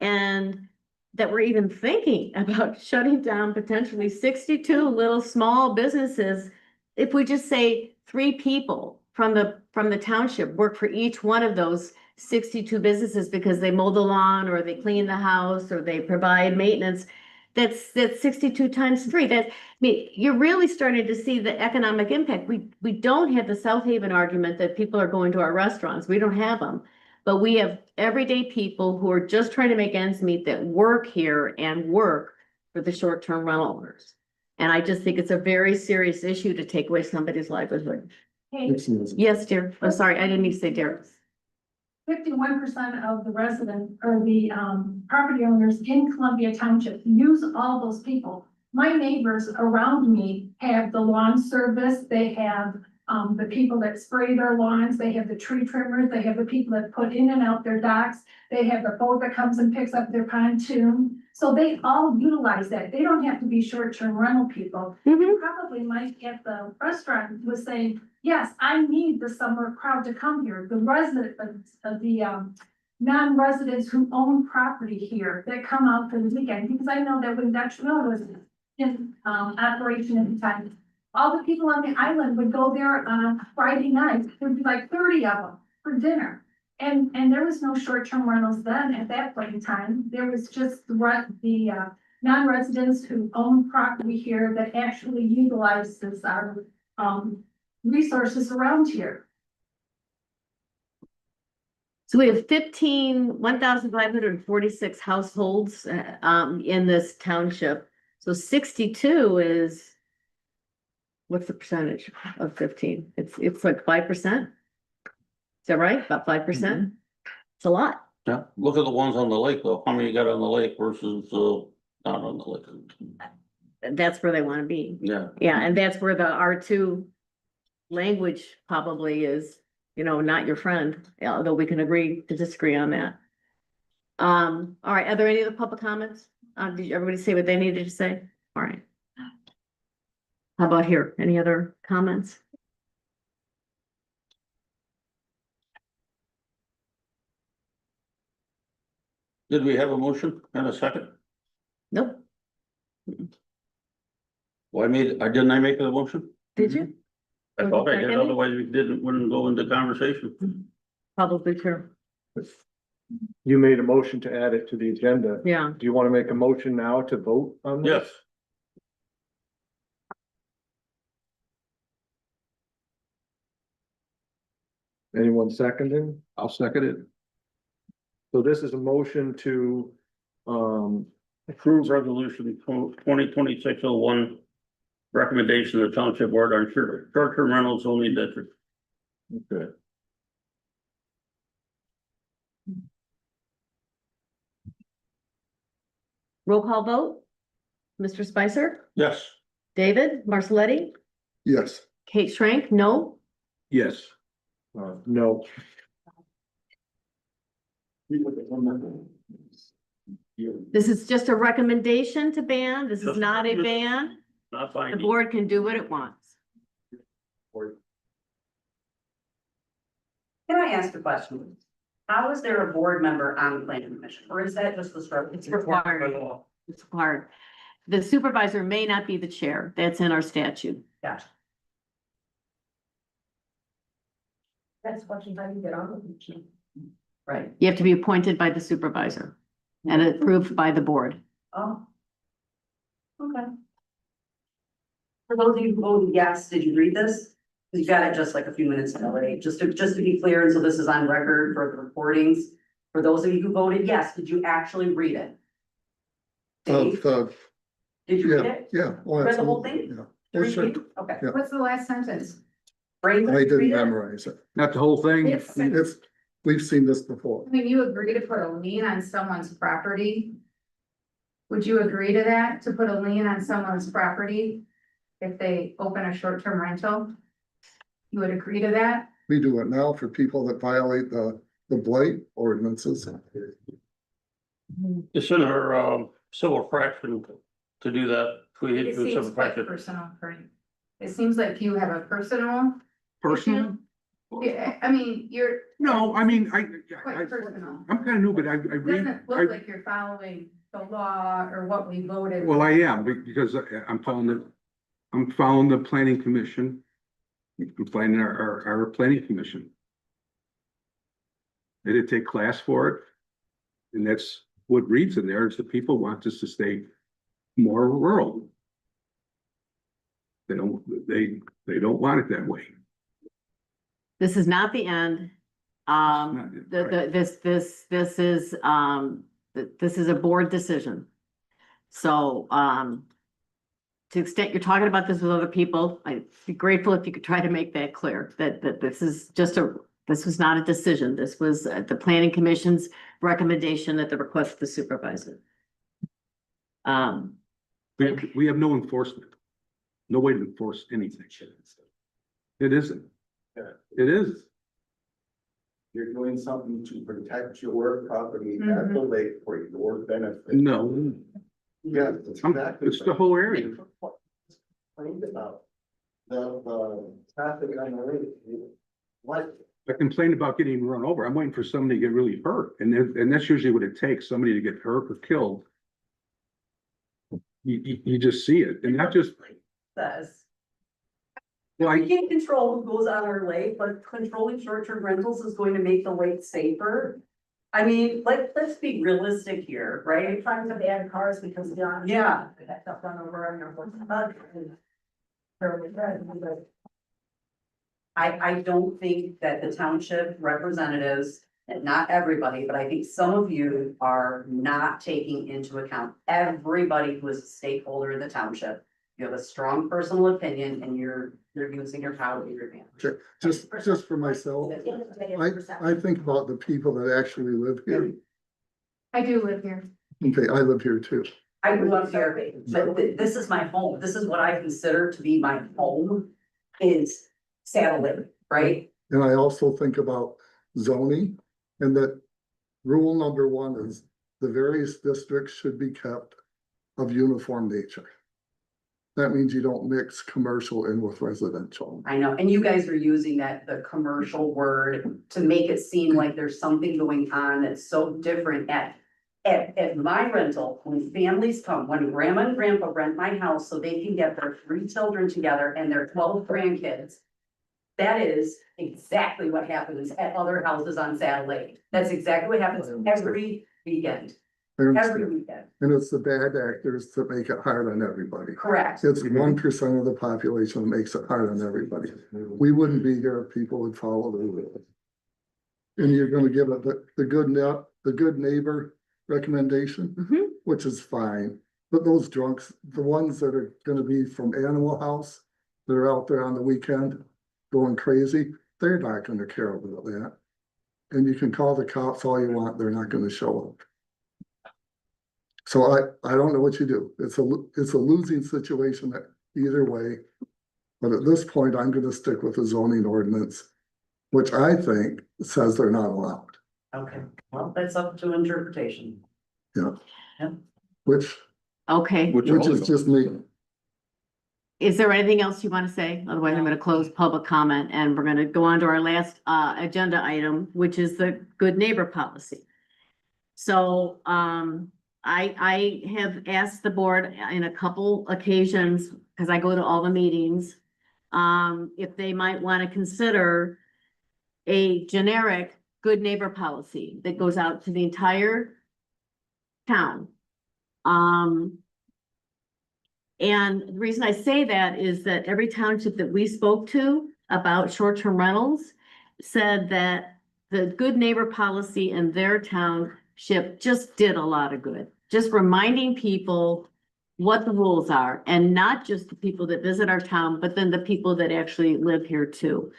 And that we're even thinking about shutting down potentially 62 little small businesses. If we just say 3 people from the township work for each one of those 62 businesses because they mow the lawn or they clean the house or they provide maintenance, that's 62 times 3. I mean, you're really starting to see the economic impact. We don't have the South Haven argument that people are going to our restaurants. We don't have them. But we have everyday people who are just trying to make ends meet that work here and work for the short-term rental owners. And I just think it's a very serious issue to take away somebody's livelihood. Hey, Yes, dear. I'm sorry, I didn't mean to say dear. 51% of the resident or the property owners in Columbia Township use all those people. My neighbors around me have the lawn service, they have the people that spray their lawns, they have the tree trimmers, they have the people that put in and out their docks, they have the boat that comes and picks up their pontoon. So they all utilize that. They don't have to be short-term rental people. Mhm. Probably Mike at the restaurant was saying, yes, I need the summer crowd to come here. The residents of the non-residents who own property here that come out for the weekend, because I know that when Dutch Mill was in operation at the time, all the people on the island would go there on Friday night. There'd be like 30 of them for dinner. And there was no short-term rentals then at that point in time. There was just the non-residents who own property here that actually utilizes our resources around here. So we have 1,546 households, in this township. So 62 is, what's the percentage of 15? It's like 5%. Is that right? About 5%? It's a lot. Yeah, look at the ones on the lake though, how many you got on the lake versus, not on the lake? That's where they want to be. Yeah. Yeah, and that's where the R2 language probably is, not your friend, although we can agree to disagree on that. All right, are there any other public comments? Did everybody say what they needed to say? All right. How about here? Any other comments? Did we have a motion and a second? Nope. Well, didn't I make the motion? Did you? I thought I did, Second? otherwise we wouldn't go into conversation. Probably true. You made a motion to add it to the agenda. Yeah. Do you want to make a motion now to vote on this? Yes, Anyone seconding? I'll second it. So this is a motion to, approve resolution 2026-01. Recommendation of the township board on short-term rentals only district. okay. Roll call vote. Mr. Spicer, Yes, David, Marcelletti, Yes, Kate Schrank, no? Yes. No, This is just a recommendation to ban. This is Just- not a ban. not The binding. board can do what it wants. Can I ask a question? How is there a board member on the planning commission, or is that just the structure? It's required. It's required. The supervisor may not be the chair. That's in our statute. Gotcha. That's what you get on the commission. Right. You have to be appointed by the supervisor and approved by the board. Oh. Okay. For those of you who voted yes, did you read this? You got it just like a few minutes ago, right? Just to be clear, and so this is on record for the recordings. For those of you who voted yes, did you actually read it? Dave, did you read yeah, it? yeah. Oh, Read the whole absolutely, thing? yeah. Oh, sure. Okay. Yeah. What's the last sentence? Brandon, I did you didn't read it? memorize it. Not the whole thing. It's, we've seen this before. When you agree to put a lien on someone's property, would you agree to that, to put a lien on someone's property if they open a short-term rental? You would agree to that? We do it now for people that violate the blight ordinances. It's in our, civil fraction to do that. We It hit the seems civil quite fraction. personal for you. It seems like you have a personal. Personal? Yeah, I mean, you're. No, I mean, Quite personal. I'm kind of new, but I It read, doesn't look like you're following the law or what we voted. well, I am, because I'm following the planning commission. I'm planning our planning commission. They did take class for it. And that's what reads in there is the people want us to stay more rural. They don't want it that way. This is not the end. This is a board decision. So, to the extent you're talking about this with other people, I'd be grateful if you could try to make that clear, that this is just this was not a decision. This was the planning commission's recommendation at the request of the supervisor. We have no enforcement. No way to enforce anything. It isn't. It is. You're doing something to protect your property at the lake for your benefit. No, Yeah, that's exactly. it's the whole area. Think about the traffic on the lake. What, I complain about getting run over. I'm waiting for somebody to get really hurt, and that's usually what it takes, somebody to get hurt or killed. You just see it, and not just, Says. well, We can't control who goes on our lake, but controlling short-term rentals is going to make the lake safer. I mean, like, let's be realistic here, right? Trying to ban cars because of the. Yeah. That stuff run over on your. I don't think that the township representatives, and not everybody, but I think some of you are not taking into account everybody who is a stakeholder in the township. You have a strong personal opinion and you're using your power to your advantage. okay, just for myself, I think about the people that actually live here. I do live here. Okay, I live here too. I grew up here, but this is my home. This is what I consider to be my home is Saddle Lake, right? And I also think about zoning and that rule number one is the various districts should be kept of uniform nature. That means you don't mix commercial in with residential. I know, and you guys are using the commercial word to make it seem like there's something going on that's so different at my rental, when families come, when grandma and grandpa rent my house so they can get their 3 children together and their 12 grandkids. That is exactly what happens at other houses on Saddle Lake. That's exactly what happens every weekend, I every understand. weekend. And it's the bad actors that make it hard on everybody. Correct. It's 1% of the population that makes it hard on everybody. We wouldn't be here if people would follow the rules. And you're gonna give it the good neighbor recommendation, Mhm. which is fine. But those drunks, the ones that are gonna be from Animal House, that are out there on the weekend going crazy, they're not gonna care about that. And you can call the cops all you want, they're not gonna show up. So I don't know what you do. It's a losing situation that either way. But at this point, I'm gonna stick with the zoning ordinance, which I think says they're not allowed, Okay, well, that's up to interpretation. which Okay, which are is illegal. just me. is there anything else you want to say? Otherwise, I'm gonna close public comment and we're gonna go on to our last agenda item, which is the good neighbor policy. So, I have asked the board in a couple occasions, because I go to all the meetings, if they might want to consider a generic good neighbor policy that goes out to the entire town. And the reason I say that is that every township that we spoke to about short-term rentals said that the good neighbor policy in their township just did a lot of good. Just reminding people what the rules are, and not just the people that visit our town, but then the people that actually live here too.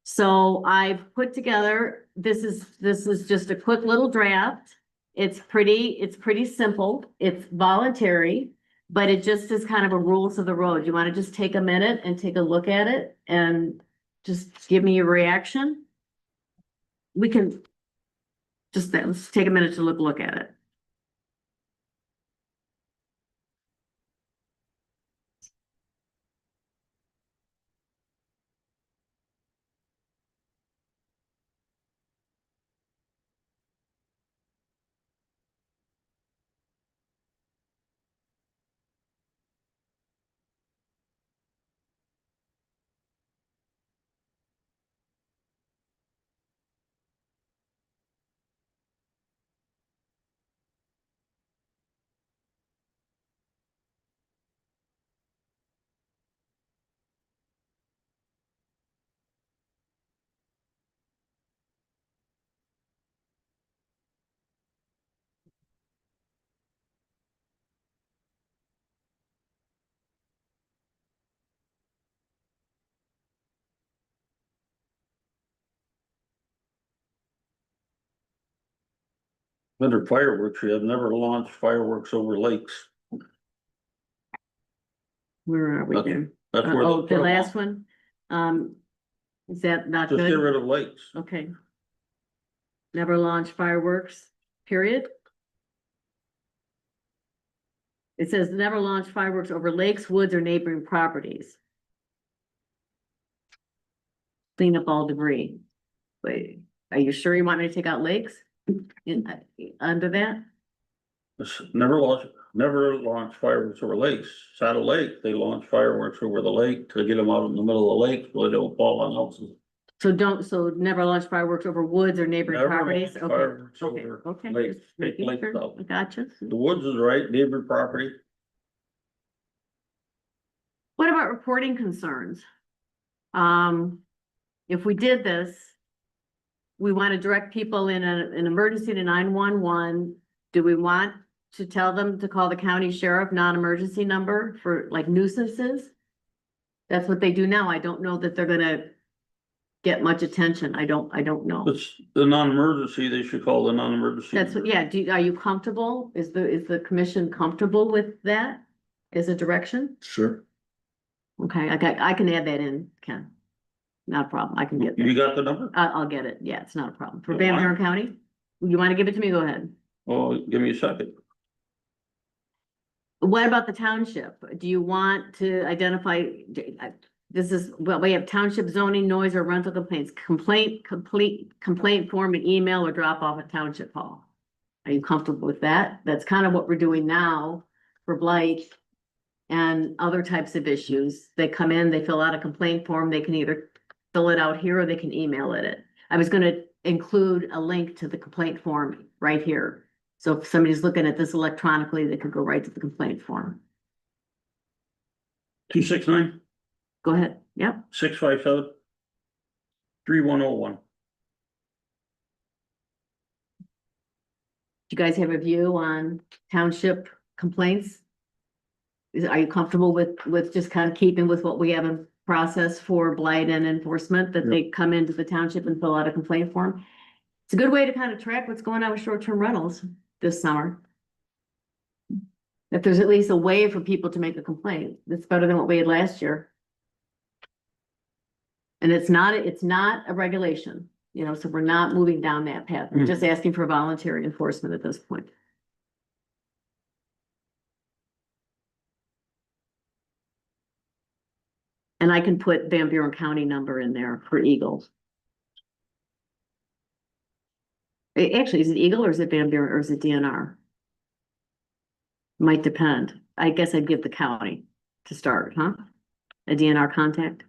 So I've put together, this is just a quick little draft. It's pretty simple. It's voluntary, but it just is kind of a rules of the road. You want to just take a minute and take a look at it and just give me your reaction? We can just, let's take a minute to look at it. Under fireworks, we have never launched fireworks over lakes. Where are we there? That's where. Oh, the last one? Is that not Just get good? rid of lakes. Okay. Never launch fireworks, period. It says never launch fireworks over lakes, woods, or neighboring properties. Clean up all debris. Wait, are you sure you want me to take out lakes? Under that? Never launch fireworks over lakes. Saddle Lake, they launch fireworks over the lake to get them out in the middle of the lake so they don't fall on houses. So never launch fireworks over woods or neighboring Never properties? launch Okay, fireworks okay, over okay. lakes. Just Take making lakes sure. out. I Gotcha. The woods is right, neighbor property. What about reporting concerns? If we did this, we want to direct people in an emergency to 911. Do we want to tell them to call the county sheriff non-emergency number for like nuisances? That's what they do now. I don't know that they're gonna get much attention. I don't know. It's the non-emergency, they should call the non-emergency. That's what, yeah, are you comfortable? Is the commission comfortable with that as a direction? Sure. Okay, I can add that in, Ken. Not a problem. I can get You that. got the number? I'll get it. Yeah, it's not a problem. For You Van want Buren County? You want to give it to me? Go ahead. Oh, give me a second. What about the township? Do you want to identify, this is, well, we have township zoning, noise or rental complaints, complaint form and email or drop off at township hall. Are you comfortable with that? That's kind of what we're doing now for blight and other types of issues. They come in, they fill out a complaint form, they can either fill it out here or they can email it. I was gonna include a link to the complaint form right here. So if somebody's looking at this electronically, they could go right to the complaint form. 269 Go ahead. Yep. 657 3101. Do you guys have a view on township complaints? Are you comfortable with just kind of keeping with what we have in process for blight and enforcement, that they come into the township and fill out a complaint form? It's a good way to kind of track what's going on with short-term rentals this summer. If there's at least a way for people to make a complaint, it's better than what we had last year. And it's not a regulation, you know, so we're not moving down that path. We're just asking for voluntary enforcement at this point. And I can put Van Buren County number in there for Eagle. Actually, is it Eagle or is it Van Buren or is it DNR? Might depend. I guess I'd give the county to start, huh? A DNR contact?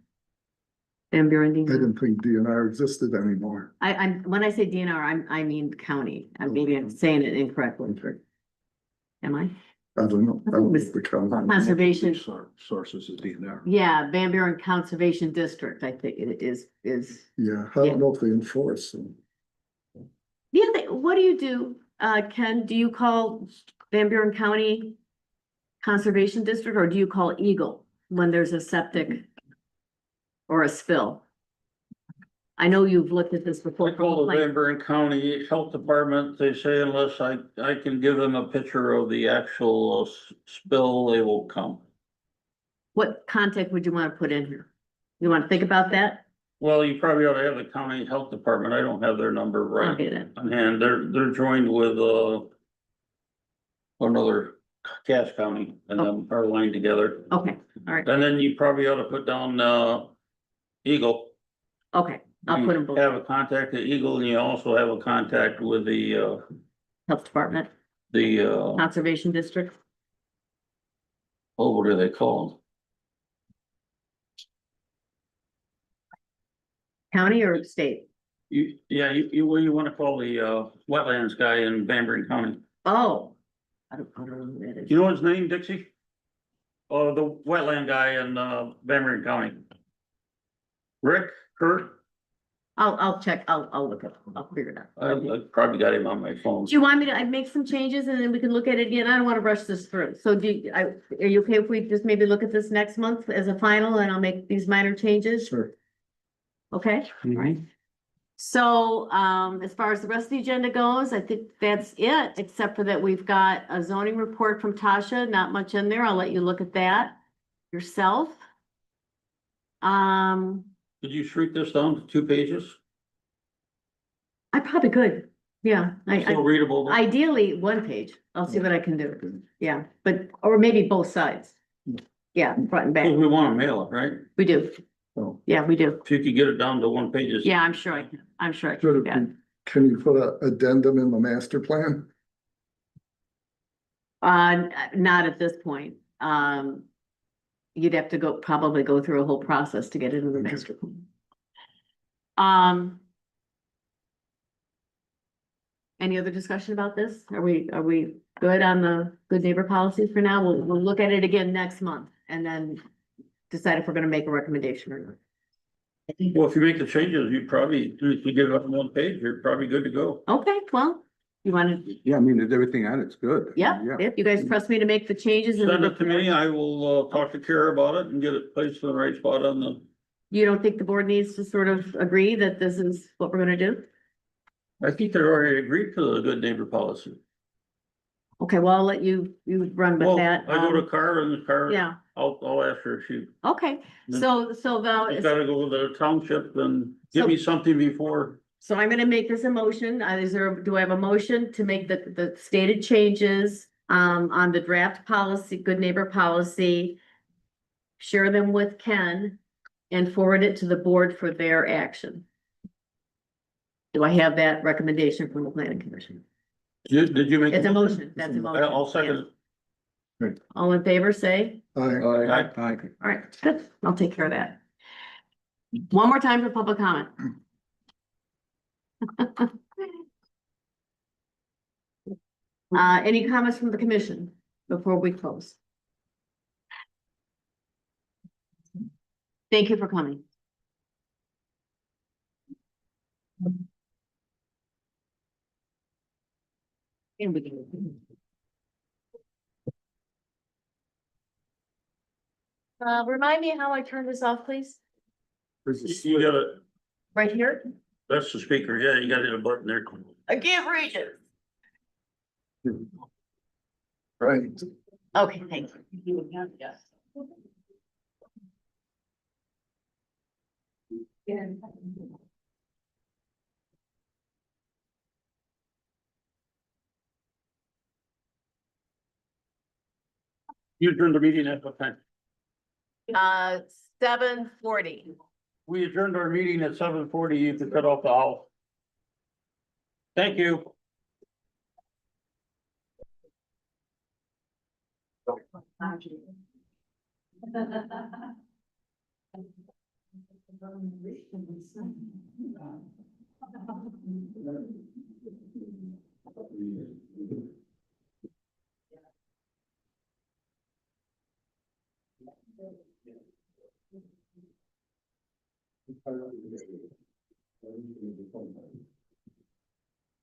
Van Buren I DNR. didn't think DNR existed anymore. When I say DNR, I mean county. Maybe I'm saying it incorrectly. Am I? I don't know. I don't think the county. Conservation. Sources is DNR. Yeah, Van Buren Conservation District, I think it is. Yeah, I don't know if they enforce them. Yeah, what do you do, Ken? Do you call Van Buren County Conservation District or do you call Eagle when there's a septic or a spill? I know you've looked at this before. I call the Van Buren County Health Department, they say unless I can give them a picture of the actual spill, they will come. What contact would you want to put in here? You want to think about that? Well, you probably ought to have the county health department, I don't have their number I'll right, get it. and they're joined with, another Cass County, and then are aligned together. Okay, all right, And then you probably ought to put down, Eagle. okay, I'll put them You both. have a contact at Eagle, and you also have a contact with the, Health Department, oh, Conservation District. what are they called? County or state? You what do you wanna call the, wetlands guy in Van Buren County? Oh. I don't know who that is. You know his name, Dixie? Oh, the wetland guy in, Van Buren County. Rick, Kurt, I'll check, I'll look it, I'll figure it out. I probably got him on my phone. Do you want me to, I make some changes and then we can look at it again? I don't want to rush this through. So are you okay if we just maybe look at this next month as a final and I'll make these minor changes? Sure. Okay, all right. So, as far as the rest of the agenda goes, I think that's it, except for that we've got a zoning report from Tasha, not much in there. I'll let you look at that yourself. Did you shrink this down to 2 pages? I probably could, yeah, Still readable? ideally, 1 page. I'll see what I can do. Yeah, but, or maybe both sides. Yeah, front and back. Because we wanna mail it, right? We do. Oh. Yeah, we do. If you could get it down to 1 page. Yeah, I'm sure I can. I'm sure I can Should do it that. be, can you put a addendum in the master plan? Not at this point. You'd have to probably go through a whole process to get into the master plan. Any other discussion about this? Are we good on the good neighbor policy for now? We'll look at it again next month and then decide if we're gonna make a recommendation or not. Well, if you make the changes, you probably, if you get it on 1 page, you're probably good to go. Okay, well, you wanna, Yeah, I mean, there's everything on it's good. yeah, if you guys trust me to make the changes. in the Send it to me, report. I will, talk to Kara about it and get it placed in the right spot on the, You don't think the board needs to sort of agree that this is what we're gonna do? I think they already agreed to the good neighbor policy. Okay, well, I'll let you run with Well, that. I go to Kara and Kara, Yeah, I'll ask her if she, okay, so now, she's gotta go to the township and give me something before. so I'm gonna make this a motion, do I have a motion to make the stated changes, on the draft policy, good neighbor policy? Share them with Ken and forward it to the board for their action. Do I have that recommendation from the planning commission? Did you make? It's a motion, that's a motion. I'll second it. All in favor, say, I, Aye. all right, good, I'll take care of that. One more time for public comment. Any comments from the commission before we close? Thank you for coming. And we can. Remind me how I turn this off, please? You gotta, Right here? that's the speaker, yeah, you gotta hit a button there. I can't reach it. right. Okay, thank you. You adjourned the meeting at what time? 7:40. We adjourned our meeting at 7:40. You can cut off the house. Thank you.